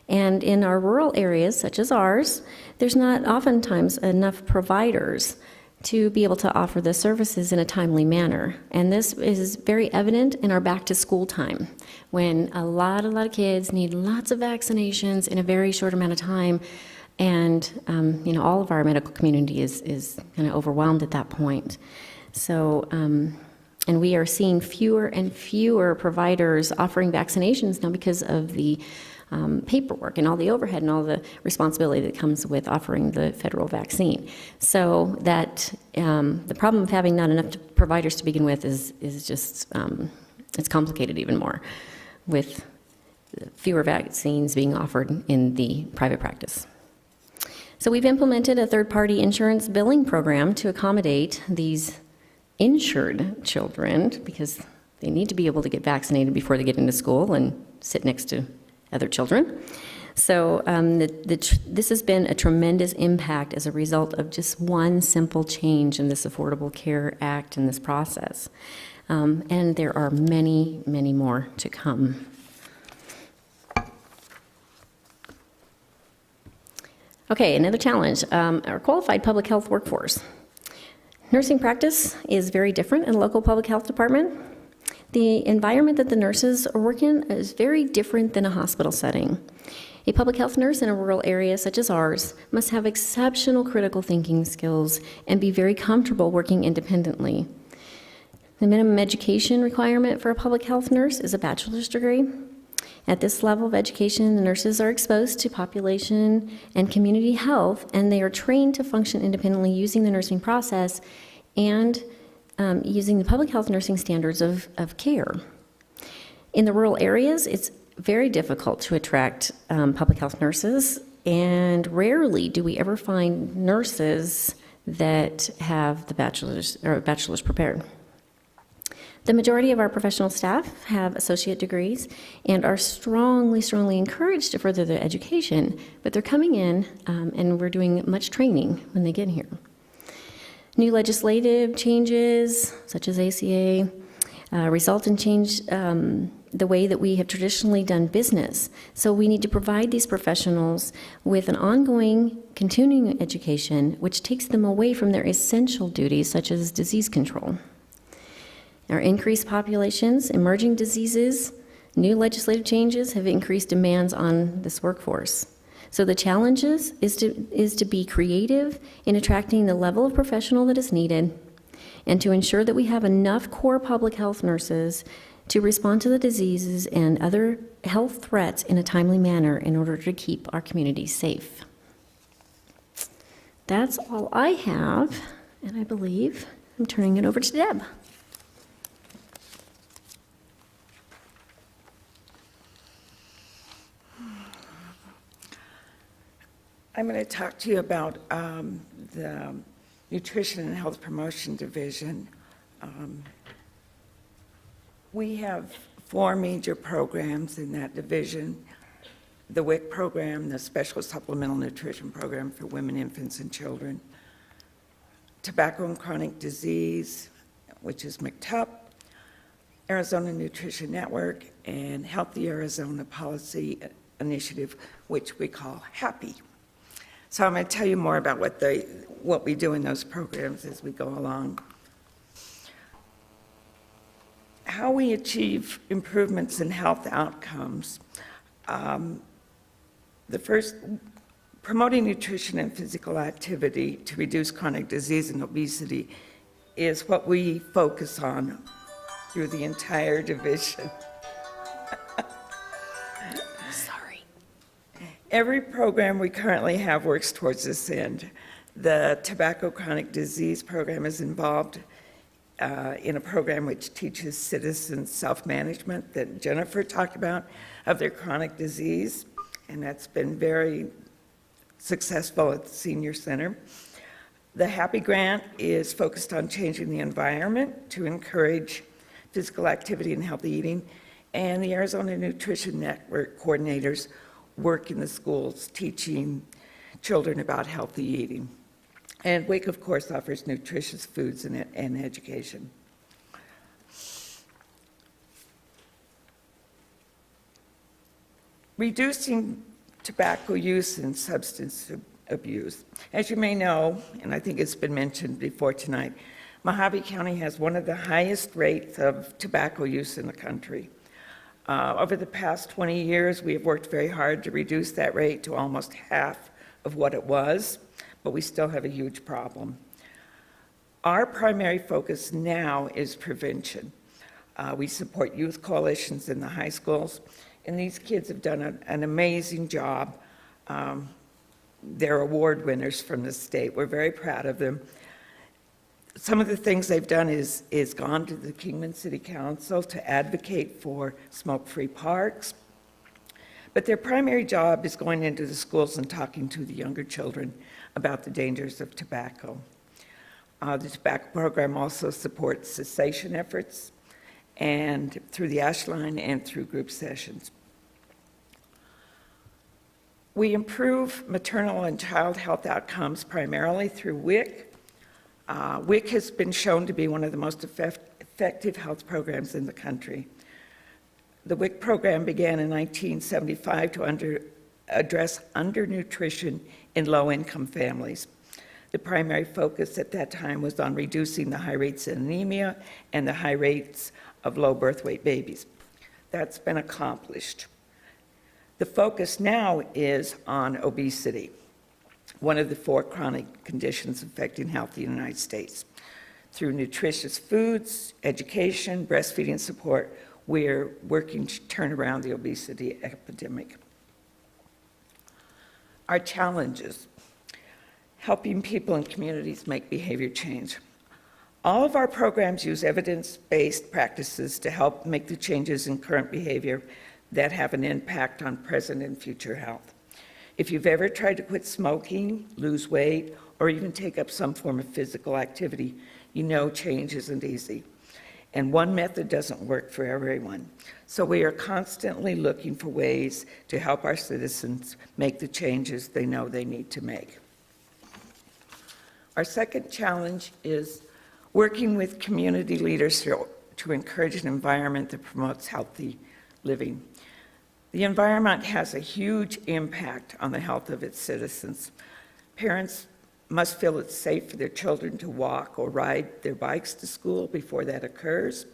And in our rural areas, such as ours, there's not oftentimes enough providers to be able to offer the services in a timely manner. And this is very evident in our back-to-school time, when a lot of kids need lots of vaccinations in a very short amount of time. And all of our medical community is kind of overwhelmed at that point. So, and we are seeing fewer and fewer providers offering vaccinations now because of the paperwork and all the overhead and all the responsibility that comes with offering the federal vaccine. So that the problem of having not enough providers to begin with is just, it's complicated even more with fewer vaccines being offered in the private practice. So we've implemented a third-party insurance billing program to accommodate these insured children, because they need to be able to get vaccinated before they get into school and sit next to other children. So this has been a tremendous impact as a result of just one simple change in this Affordable Care Act and this process. And there are many, many more to come. Okay, another challenge, our qualified public health workforce. Nursing practice is very different in a local public health department. The environment that the nurses are working in is very different than a hospital setting. A public health nurse in a rural area such as ours must have exceptional critical thinking skills and be very comfortable working independently. The minimum education requirement for a public health nurse is a bachelor's degree. At this level of education, the nurses are exposed to population and community health, and they are trained to function independently using the nursing process and using the public health nursing standards of care. In the rural areas, it's very difficult to attract public health nurses, and rarely do we ever find nurses that have the bachelor's prepared. The majority of our professional staff have associate degrees and are strongly, strongly encouraged to further their education, but they're coming in and we're doing much training when they get here. New legislative changes, such as ACA, result in change the way that we have traditionally done business. So we need to provide these professionals with an ongoing, continuing education, which takes them away from their essential duties, such as disease control. Our increased populations, emerging diseases, new legislative changes have increased demands on this workforce. So the challenges is to be creative in attracting the level of professional that is needed and to ensure that we have enough core public health nurses to respond to the diseases and other health threats in a timely manner in order to keep our communities safe. That's all I have, and I believe I'm turning it over to Deb. I'm going to talk to you about the Nutrition and Health Promotion Division. We have 4 major programs in that division. The WIC program, the Special Supplemental Nutrition Program for Women, Infants, and Children. Tobacco and Chronic Disease, which is MCTUP. Arizona Nutrition Network, and Healthy Arizona Policy Initiative, which we call HAPPY. So I'm going to tell you more about what we do in those programs as we go along. How we achieve improvements in health outcomes. The first, promoting nutrition and physical activity to reduce chronic disease and obesity is what we focus on through the entire division. Every program we currently have works towards this end. The Tobacco Chronic Disease Program is involved in a program which teaches citizens self-management that Jennifer talked about of their chronic disease, and that's been very successful at the Senior Center. The Happy Grant is focused on changing the environment to encourage physical activity and healthy eating, and the Arizona Nutrition Network coordinators work in the schools teaching children about healthy eating. And WIC, of course, offers nutritious foods and education. Reducing tobacco use and substance abuse. As you may know, and I think it's been mentioned before tonight, Mohave County has one of the highest rates of tobacco use in the country. Over the past 20 years, we have worked very hard to reduce that rate to almost half of what it was, but we still have a huge problem. Our primary focus now is prevention. We support youth coalitions in the high schools, and these kids have done an amazing job. They're award winners from the state. We're very proud of them. Some of the things they've done is gone to the Kingman City Council to advocate for smoke-free parks. But their primary job is going into the schools and talking to the younger children about the dangers of tobacco. The tobacco program also supports cessation efforts and through the Ash Line and through group sessions. We improve maternal and child health outcomes primarily through WIC. WIC has been shown to be one of the most effective health programs in the country. The WIC program began in 1975 to address undernutrition in low-income families. The primary focus at that time was on reducing the high rates of anemia and the high rates of low birth weight babies. That's been accomplished. The focus now is on obesity, one of the 4 chronic conditions affecting health in the United States. Through nutritious foods, education, breastfeeding support, we're working to turn around the obesity epidemic. Our challenges: helping people and communities make behavior change. All of our programs use evidence-based practices to help make the changes in current behavior that have an impact on present and future health. If you've ever tried to quit smoking, lose weight, or even take up some form of physical activity, you know change isn't easy. And one method doesn't work for everyone. So we are constantly looking for ways to help our citizens make the changes they know they need to make. Our second challenge is working with community leaders to encourage an environment that promotes healthy living. The environment has a huge impact on the health of its citizens. Parents must feel it's safe for their children to walk or ride their bikes to school before that occurs.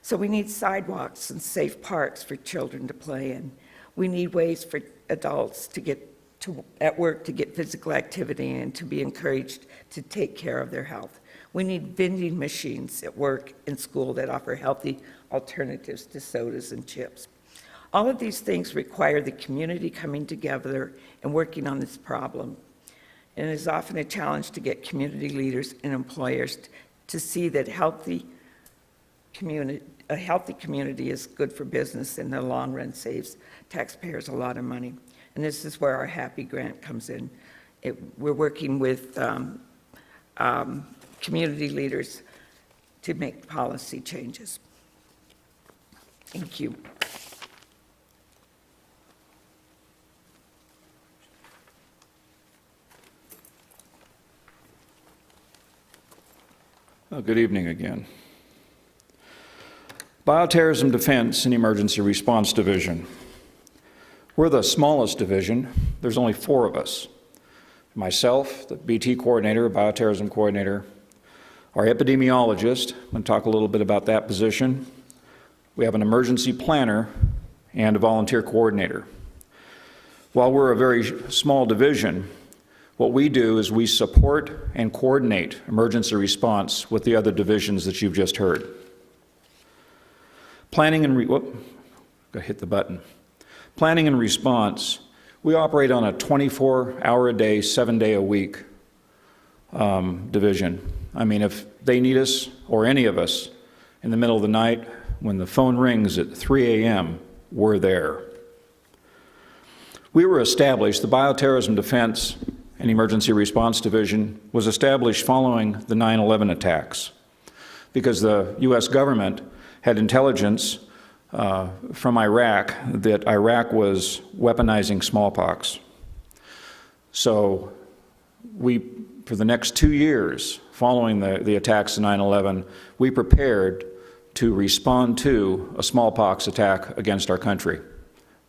So we need sidewalks and safe parks for children to play in. We need ways for adults to get at work to get physical activity and to be encouraged to take care of their health. We need vending machines at work and school that offer healthy alternatives to sodas and chips. All of these things require the community coming together and working on this problem. And it is often a challenge to get community leaders and employers to see that a healthy community is good for business and in the long run saves taxpayers a lot of money. And this is where our Happy Grant comes in. We're working with community leaders to make policy changes. Thank you. Good evening again. Bioterrorism Defense and Emergency Response Division. We're the smallest division. There's only 4 of us. Myself, the BT coordinator, bioterrorism coordinator, our epidemiologist, I'm going to talk a little bit about that position. We have an emergency planner and a volunteer coordinator. While we're a very small division, what we do is we support and coordinate emergency response with the other divisions that you've just heard. Planning and hit the button. Planning and response, we operate on a 24-hour-a-day, 7-day-a-week division. I mean, if they need us, or any of us, in the middle of the night, when the phone rings at 3 a.m., we're there. We were established, the Bioterrorism Defense and Emergency Response Division was established following the 9/11 attacks because the U.S. government had intelligence from Iraq that Iraq was weaponizing smallpox. So for the next 2 years following the attacks of 9/11, we prepared to respond to a smallpox attack against our country.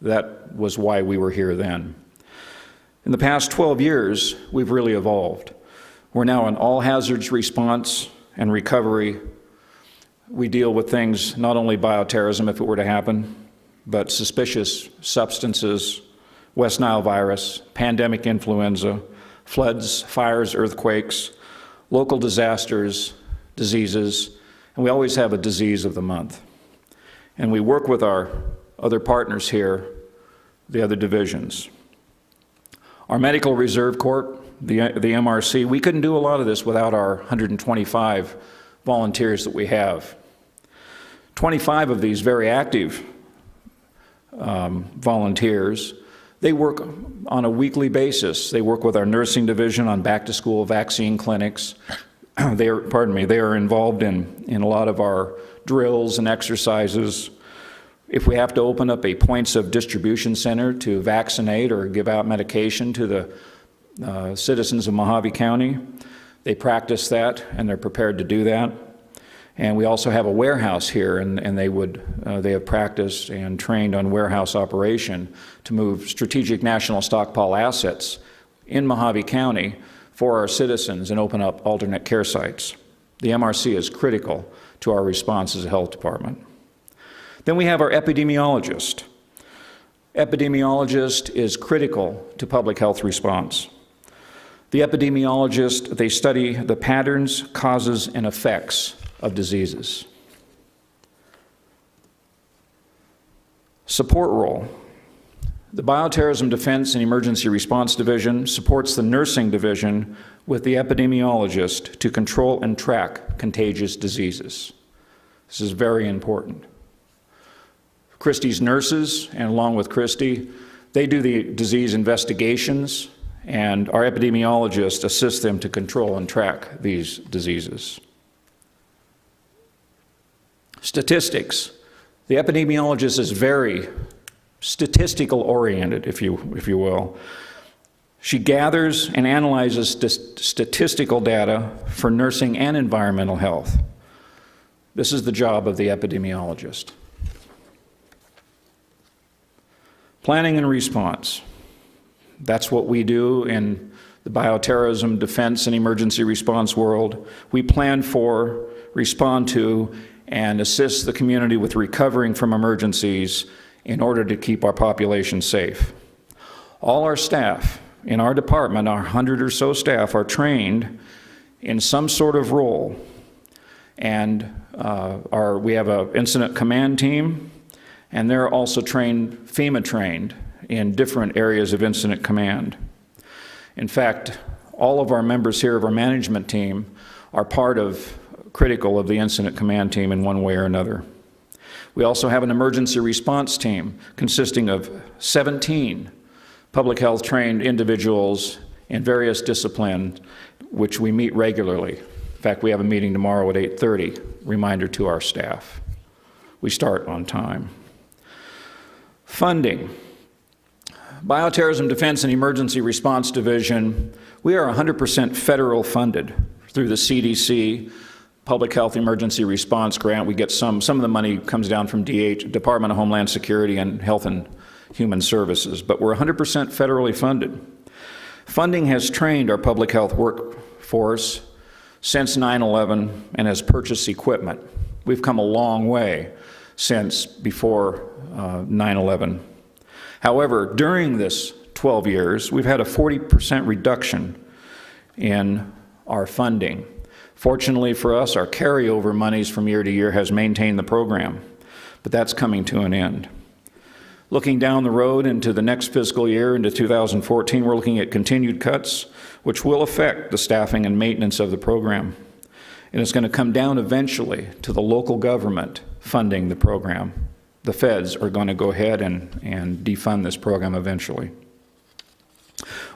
That was why we were here then. In the past 12 years, we've really evolved. We're now an all-hazards response and recovery. We deal with things, not only bioterrorism if it were to happen, but suspicious substances, West Nile virus, pandemic influenza, floods, fires, earthquakes, local disasters, diseases, and we always have a disease of the month. And we work with our other partners here, the other divisions. Our Medical Reserve Corps, the MRC, we couldn't do a lot of this without our 125 volunteers that we have. 25 of these very active volunteers, they work on a weekly basis. They work with our nursing division on back-to-school vaccine clinics. They are involved in a lot of our drills and exercises, If we have to open up a points of distribution center to vaccinate or give out medication to the citizens of Mohave County, they practice that and they're prepared to do that. And we also have a warehouse here, and they have practiced and trained on warehouse operation to move strategic national stockpile assets in Mohave County for our citizens and open up alternate care sites. The MRC is critical to our response as a health department. Then we have our epidemiologist. Epidemiologist is critical to public health response. The epidemiologist, they study the patterns, causes, and effects of diseases. Support role. The Bioterrorism Defense and Emergency Response Division supports the nursing division with the epidemiologist to control and track contagious diseases. This is very important. Christie's nurses, and along with Christie, they do the disease investigations, and our epidemiologists assist them to control and track these diseases. Statistics. The epidemiologist is very statistical oriented, if you will. She gathers and analyzes statistical data for nursing and environmental health. This is the job of the epidemiologist. Planning and response. That's what we do in the bioterrorism defense and emergency response world. We plan for, respond to, and assist the community with recovering from emergencies in order to keep our population safe. All our staff in our department, our 100 or so staff, are trained in some sort of role. And we have an incident command team, and they're also trained, FEMA trained, in different areas of incident command. In fact, all of our members here of our management team are critical of the incident command team in one way or another. We also have an emergency response team consisting of 17 public health trained individuals in various disciplines, which we meet regularly. In fact, we have a meeting tomorrow at 8:30, reminder to our staff. We start on time. Funding. Bioterrorism Defense and Emergency Response Division, we are 100% federal funded through the CDC Public Health Emergency Response Grant. We get some of the money comes down from Department of Homeland Security and Health and Human Services, but we're 100% federally funded. Funding has trained our public health workforce since 9/11 and has purchased equipment. We've come a long way since before 9/11. However, during this 12 years, we've had a 40% reduction in our funding. Fortunately for us, our carryover monies from year to year has maintained the program, but that's coming to an end. Looking down the road into the next fiscal year, into 2014, we're looking at continued cuts, which will affect the staffing and maintenance of the program. And it's going to come down eventually to the local government funding the program. The feds are going to go ahead and defund this program eventually.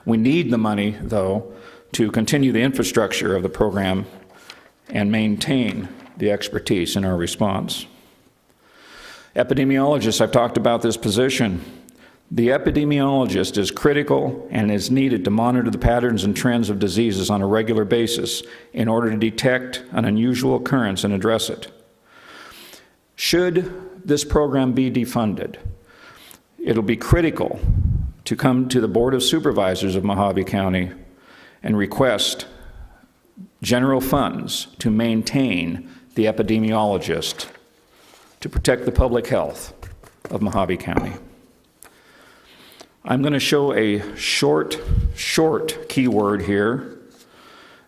We need the money, though, to continue the infrastructure of the program and maintain the expertise in our response. Epidemiologists, I've talked about this position. The epidemiologist is critical and is needed to monitor the patterns and trends of diseases on a regular basis in order to detect an unusual occurrence and address it. Should this program be defunded, it'll be critical to come to the Board of Supervisors of Mohave County and request general funds to maintain the epidemiologist to protect the public health of Mohave County. I'm going to show a short keyword here,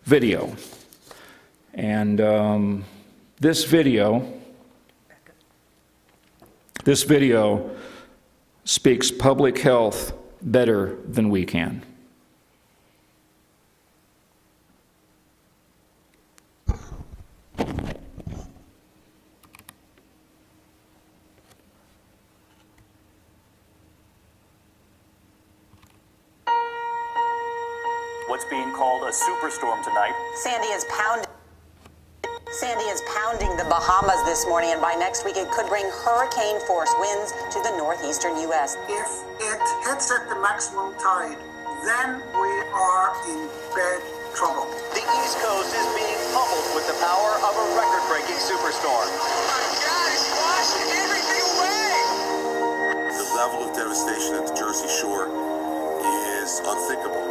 video. And this video speaks public health better than we can. What's being called a superstorm tonight. Sandy is pounding Sandy is pounding the Bahamas this morning, and by next week it could bring hurricane-force winds to the northeastern U.S. If it hits at the maximum tide, then we are in bad trouble. The East Coast is being pummeled with the power of a record-breaking superstorm. Oh my God, it's washing everything away! The level of devastation at the Jersey Shore is unthinkable.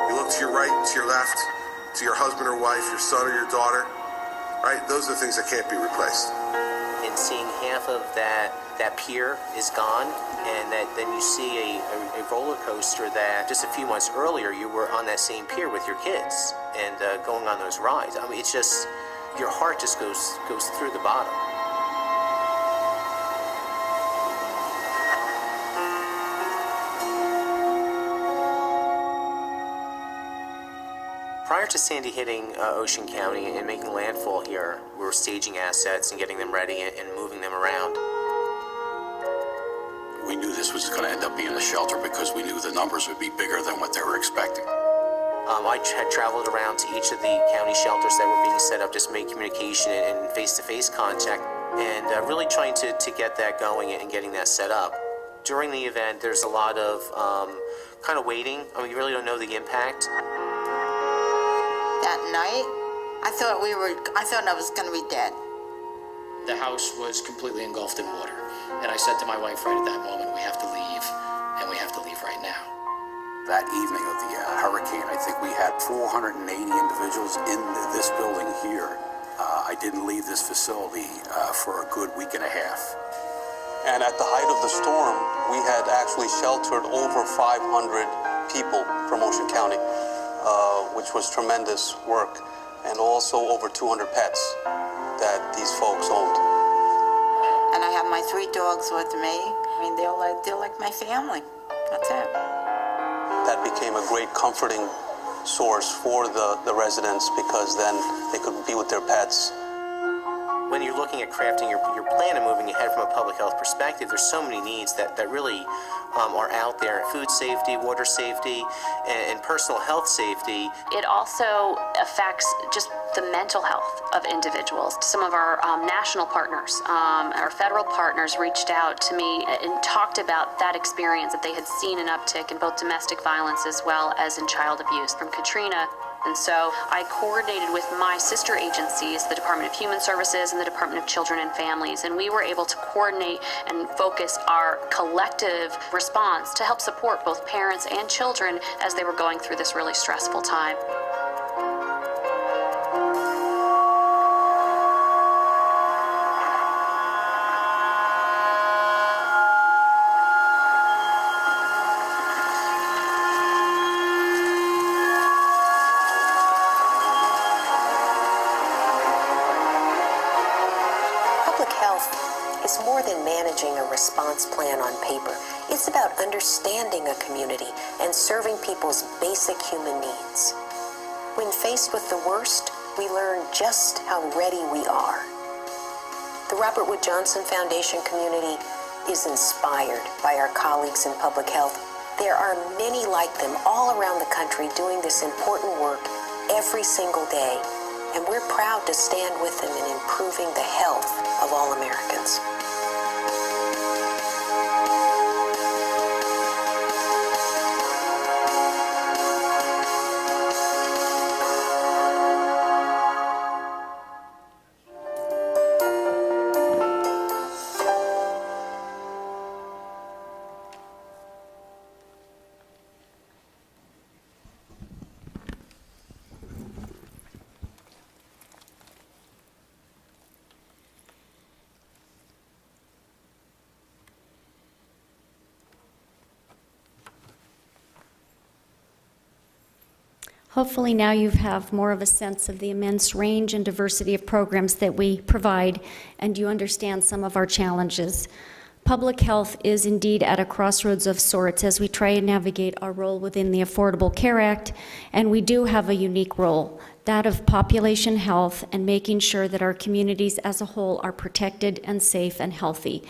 You look to your right, to your left, to your husband or wife, your son or your daughter, right? Those are the things that can't be replaced. And seeing half of that pier is gone, and then you see a roller coaster that just a few months earlier you were on that same pier with your kids and going on those rides. I mean, it's just, your heart just goes through the bottom. Prior to Sandy hitting Ocean County and making landfall here, we were staging assets and getting them ready and moving them around. We knew this was going to end up being a shelter because we knew the numbers would be bigger than what they were expecting. I had traveled around to each of the county shelters that were being set up, just make communication and face-to-face contact, and really trying to get that going and getting that set up. During the event, there's a lot of kind of waiting. I mean, you really don't know the impact. That night, I thought I was going to be dead. The house was completely engulfed in water. And I said to my wife right at that moment, we have to leave, and we have to leave right now. That evening of the hurricane, I think we had 480 individuals in this building here. I didn't leave this facility for a good week and a half. And at the height of the storm, we had actually sheltered over 500 people from Ocean County, which was tremendous work, and also over 200 pets that these folks owned. And I have my 3 dogs with me. I mean, they're like my family. That's it. That became a great comforting source for the residents, because then they could be with their pets. When you're looking at crafting your plan and moving ahead from a public health perspective, there's so many needs that really are out there. Food safety, water safety, and personal health safety. It also affects just the mental health of individuals. Some of our national partners, our federal partners reached out to me and talked about that experience, that they had seen an uptick in both domestic violence as well as in child abuse from Katrina. And so I coordinated with my sister agencies, the Department of Human Services and the Department of Children and Families, and we were able to coordinate and focus our collective response to help support both parents and children as they were going through this really stressful time. It's more than managing a response plan on paper. It's about understanding a community and serving people's basic human needs. When faced with the worst, we learn just how ready we are. The Robert Wood Johnson Foundation community is inspired by our colleagues in public health. There are many like them all around the country doing this important work every single day, and we're proud to stand with them in improving the health of all Americans. Hopefully now you have more of a sense of the immense range and diversity of programs that we provide, and you understand some of our challenges. Public health is indeed at a crossroads of sorts as we try and navigate our role within the Affordable Care Act, and we do have a unique role, that of population health and making sure that our communities as a whole are protected and safe and healthy.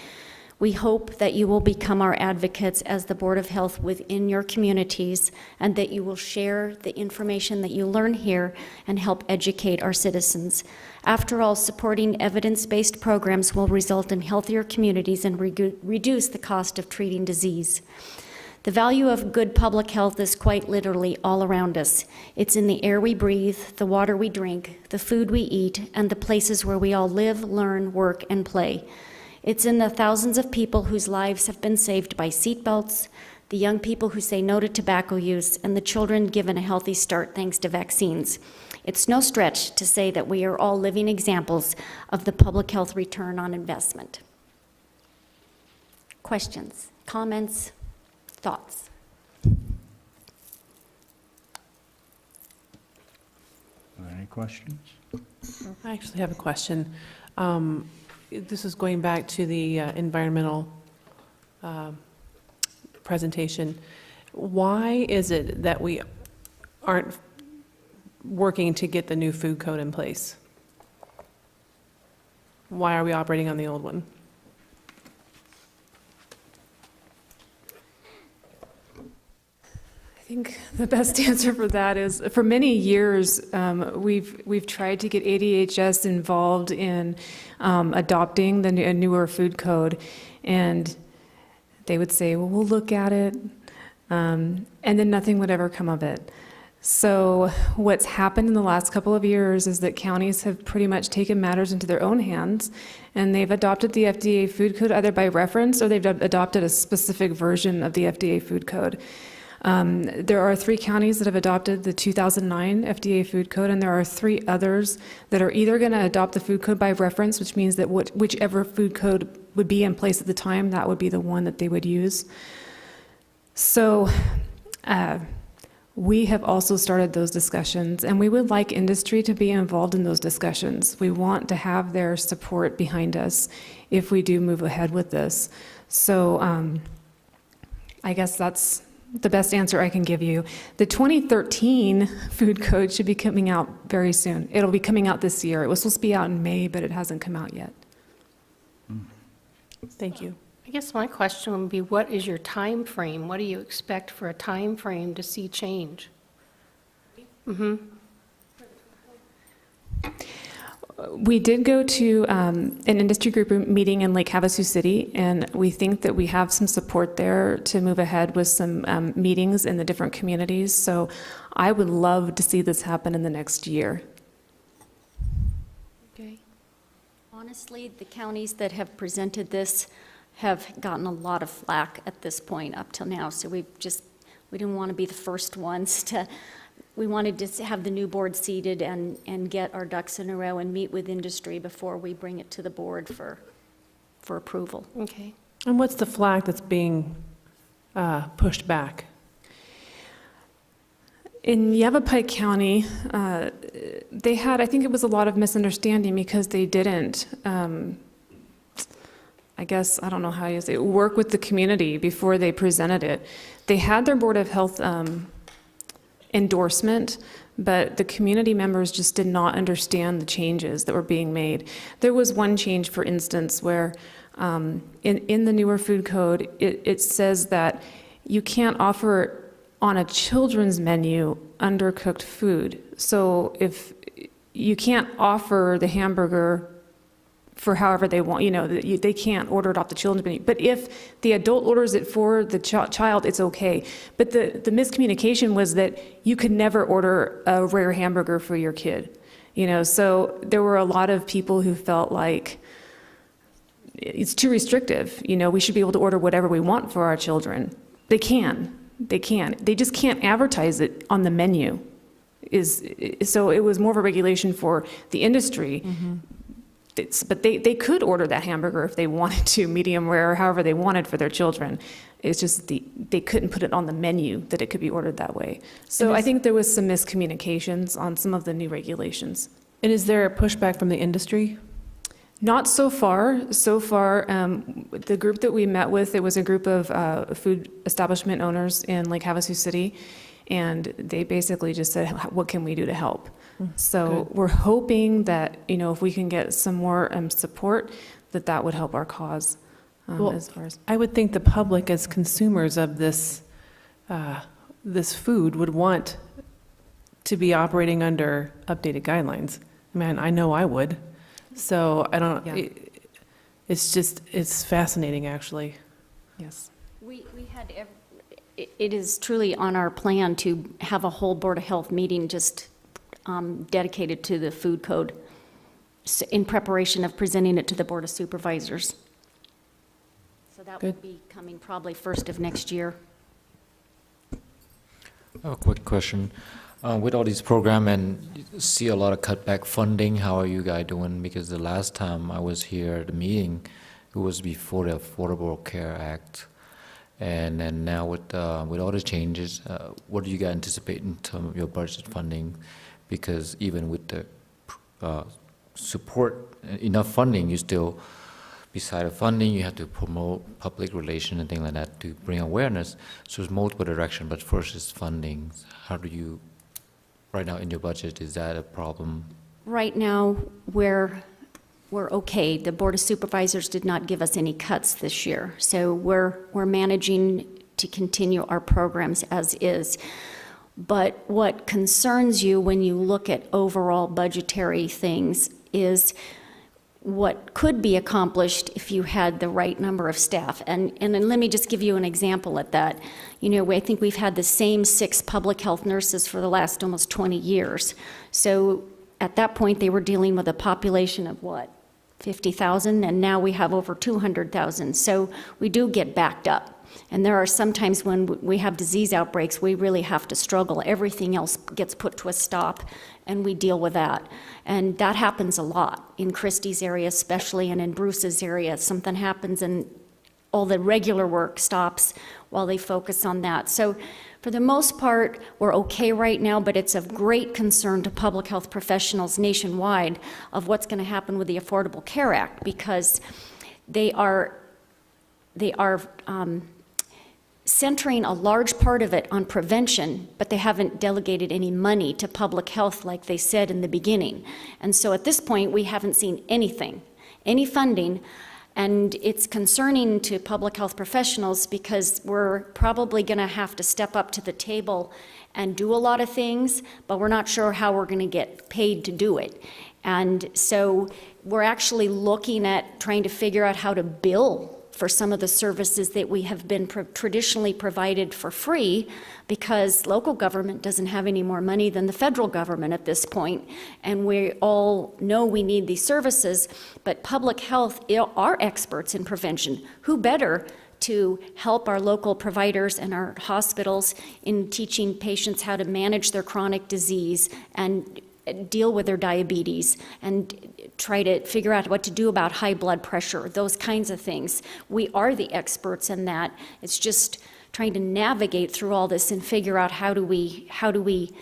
We hope that you will become our advocates as the Board of Health within your communities, and that you will share the information that you learn here and help educate our citizens. After all, supporting evidence-based programs will result in healthier communities and reduce the cost of treating disease. The value of good public health is quite literally all around us. It's in the air we breathe, the water we drink, the food we eat, and the places where we all live, learn, work, and play. It's in the thousands of people whose lives have been saved by seatbelts, the young people who say no to tobacco use, and the children given a healthy start thanks to vaccines. It's no stretch to say that we are all living examples of the public health return on investment. Questions, comments, thoughts? Any questions? I actually have a question. This is going back to the environmental presentation. Why is it that we aren't working to get the new food code in place? Why are we operating on the old one? I think the best answer for that is, for many years, we've tried to get ADHS involved in adopting the newer food code, and they would say, well, we'll look at it, and then nothing would ever come of it. So what's happened in the last couple of years is that counties have pretty much taken matters into their own hands, and they've adopted the FDA food code either by reference or they've adopted a specific version of the FDA food code. There are 3 counties that have adopted the 2009 FDA food code, and there are 3 others that are either going to adopt the food code by reference, which means that whichever food code would be in place at the time, that would be the one that they would use. So we have also started those discussions, and we would like industry to be involved in those discussions. We want to have their support behind us if we do move ahead with this. So I guess that's the best answer I can give you. The 2013 food code should be coming out very soon. It'll be coming out this year. It was supposed to be out in May, but it hasn't come out yet. Thank you. I guess my question would be, what is your time frame? What do you expect for a time frame to see change? We did go to an industry group meeting in Lake Havasu City, and we think that we have some support there to move ahead with some meetings in the different communities. So I would love to see this happen in the next year. Okay. Honestly, the counties that have presented this have gotten a lot of flack at this point up till now. So we didn't want to be the first ones to. We wanted to have the new board seated and get our ducks in a row and meet with industry before we bring it to the board for approval. Okay. And what's the flag that's being pushed back? In Yavapai County, they had, I think it was a lot of misunderstanding because they didn't, I guess, I don't know how you say it, work with the community before they presented it. They had their Board of Health endorsement, but the community members just did not understand the changes that were being made. There was one change, for instance, where in the newer food code, it says that you can't offer on a children's menu undercooked food. So if you can't offer the hamburger for however they want, they can't order it off the children's menu. But if the adult orders it for the child, it's okay. But the miscommunication was that you could never order a rare hamburger for your kid. So there were a lot of people who felt like it's too restrictive. We should be able to order whatever we want for our children. They can. They just can't advertise it on the menu. So it was more of a regulation for the industry. Mm-hmm. But they could order that hamburger if they wanted to, medium rare, or however they wanted for their children. It's just they couldn't put it on the menu that it could be ordered that way. So I think there was some miscommunications on some of the new regulations. And is there a pushback from the industry? Not so far. So far, the group that we met with, it was a group of food establishment owners in Lake Havasu City, and they basically just said, what can we do to help? So good. We're hoping that, if we can get some more support, that would help our cause. Well, as far as. I would think the public, as consumers of this, this food, would want to be operating under updated guidelines. I mean, I know I would. So I don't, Yeah. it's fascinating, actually. Yes. We had, it is truly on our plan to have a whole Board of Health meeting just dedicated to the food code in preparation of presenting it to the Board of Supervisors. So that will be coming probably first of next year. I have a quick question. With all these programs and you see a lot of cutback funding, how are you guys doing? Because the last time I was here at the meeting, it was before the Affordable Care Act. And then now with all the changes, what do you guys anticipate in terms of your budget funding? Because even with the support, enough funding, you still, beside the funding, you have to promote public relations and things like that to bring awareness. So it's multiple directions, but first is funding. How do you, right now in your budget, is that a problem? Right now, we're okay. The Board of Supervisors did not give us any cuts this year, so we're managing to continue our programs as is. But what concerns you when you look at overall budgetary things is what could be accomplished if you had the right number of staff. And then let me just give you an example at that. You know, I think we've had the same 6 public health nurses for the last almost 20 years. So at that point, they were dealing with a population of what, 50,000, and now we have over 200,000. So we do get backed up. And there are some times when we have disease outbreaks, we really have to struggle. Everything else gets put to a stop, and we deal with that. And that happens a lot in Christie's area especially, and in Bruce's area. Something happens and all the regular work stops while they focus on that. So for the most part, we're okay right now, but it's of great concern to public health professionals nationwide of what's going to happen with the Affordable Care Act, because they are centering a large part of it on prevention, but they haven't delegated any money to public health like they said in the beginning. And so at this point, we haven't seen anything, any funding, and it's concerning to public health professionals because we're probably going to have to step up to the table and do a lot of things, but we're not sure how we're going to get paid to do it. And so we're actually looking at trying to figure out how to bill for some of the services that we have been traditionally provided for free, because local government doesn't have any more money than the federal government at this point, and we all know we need these services, but public health are experts in prevention. Who better to help our local providers and our hospitals in teaching patients how to manage their chronic disease and deal with their diabetes and try to figure out what to do about high blood pressure, those kinds of things. We are the experts in that. It's just trying to navigate through all this and figure out how do we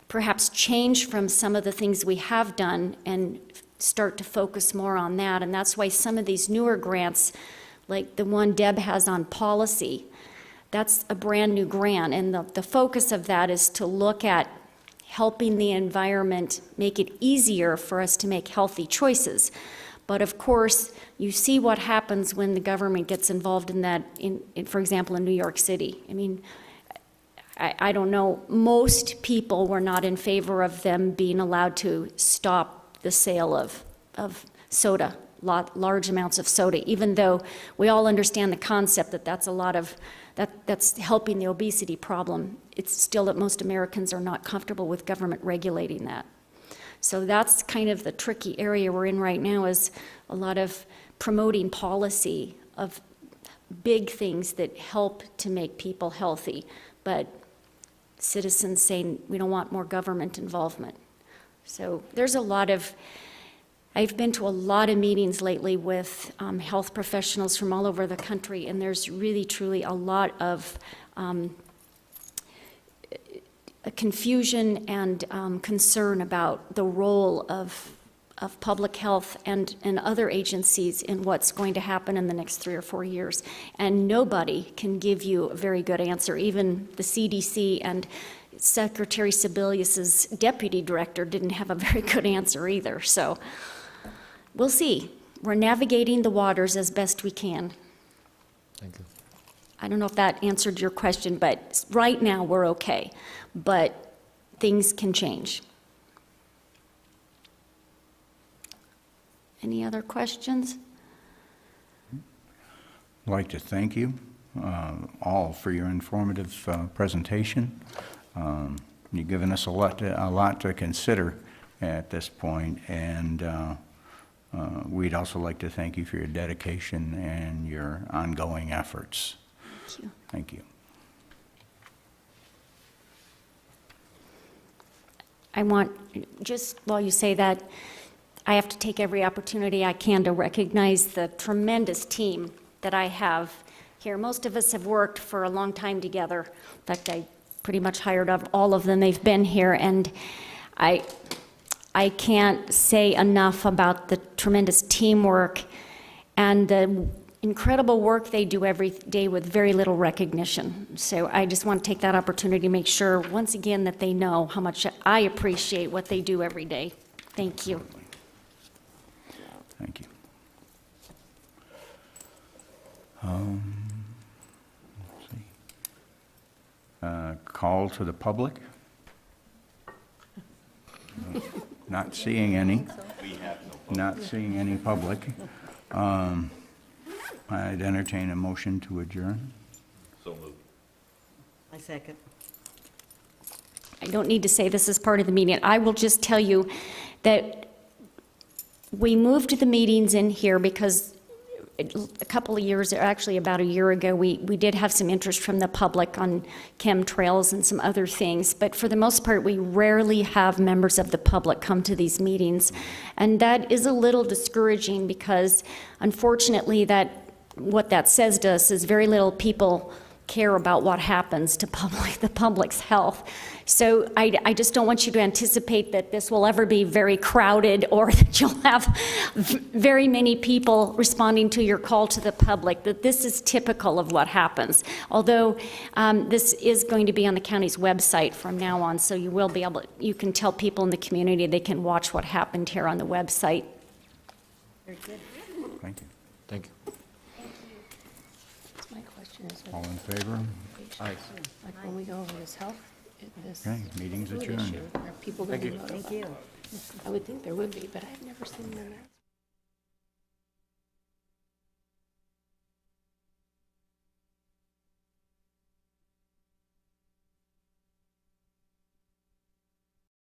perhaps change from some of the things we have done and start to focus more on that. And that's why some of these newer grants, like the one Deb has on policy, that's a brand new grant. And the focus of that is to look at helping the environment make it easier for us to make healthy choices. But of course, you see what happens when the government gets involved in that, for example, in New York City. I mean, I don't know, most people were not in favor of them being allowed to stop the sale of soda, large amounts of soda, even though we all understand the concept that that's helping the obesity problem. It's still that most Americans are not comfortable with government regulating that. So that's kind of the tricky area we're in right now, is a lot of promoting policy of big things that help to make people healthy, but citizens saying we don't want more government involvement. So there's a lot of, I've been to a lot of meetings lately with health professionals from all over the country, and there's really, truly a lot of a confusion and concern about the role of public health and other agencies in what's going to happen in the next 3 or 4 years. And nobody can give you a very good answer. Even the CDC and Secretary Sebelius's deputy director didn't have a very good answer either. So we'll see. we're navigating the waters as best we can. Thank you. I don't know if that answered your question, but right now we're okay. But things can change. Any other questions? I'd like to thank you all for your informative presentation. You've given us a lot to consider at this point, and we'd also like to thank you for your dedication and your ongoing efforts. Thank you. Thank you. I want, just while you say that, I have to take every opportunity I can to recognize the tremendous team that I have here. Most of us have worked for a long time together. In fact, I pretty much hired all of them. They've been here, and I can't say enough about the tremendous teamwork and the incredible work they do every day with very little recognition. So I just want to take that opportunity to make sure, once again, that they know how much I appreciate what they do every day. Thank you. Thank you. Let's see. Call to the public. Not seeing any. Not seeing any public. I'd entertain a motion to adjourn. So moved. I second. I don't need to say this as part of the meeting. I will just tell you that we moved the meetings in here because a couple of years, or actually about a year ago, we did have some interest from the public on chemtrails and some other things, but for the most part, we rarely have members of the public come to these meetings. And that is a little discouraging because, unfortunately, what that says to us is very little people care about what happens to the public's health. So I just don't want you to anticipate that this will ever be very crowded or that you'll have very many people responding to your call to the public, that this is typical of what happens. Although this is going to be on the county's website from now on, so you will be able, you can tell people in the community they can watch what happened here on the website. Very good. Thank you. Thank you. My question is, All in favor? Aye. like when we go over this health, this Okay, meeting's food adjourned. issue, are people going to be notified? Thank you. I would think there would be, but I've never seen them.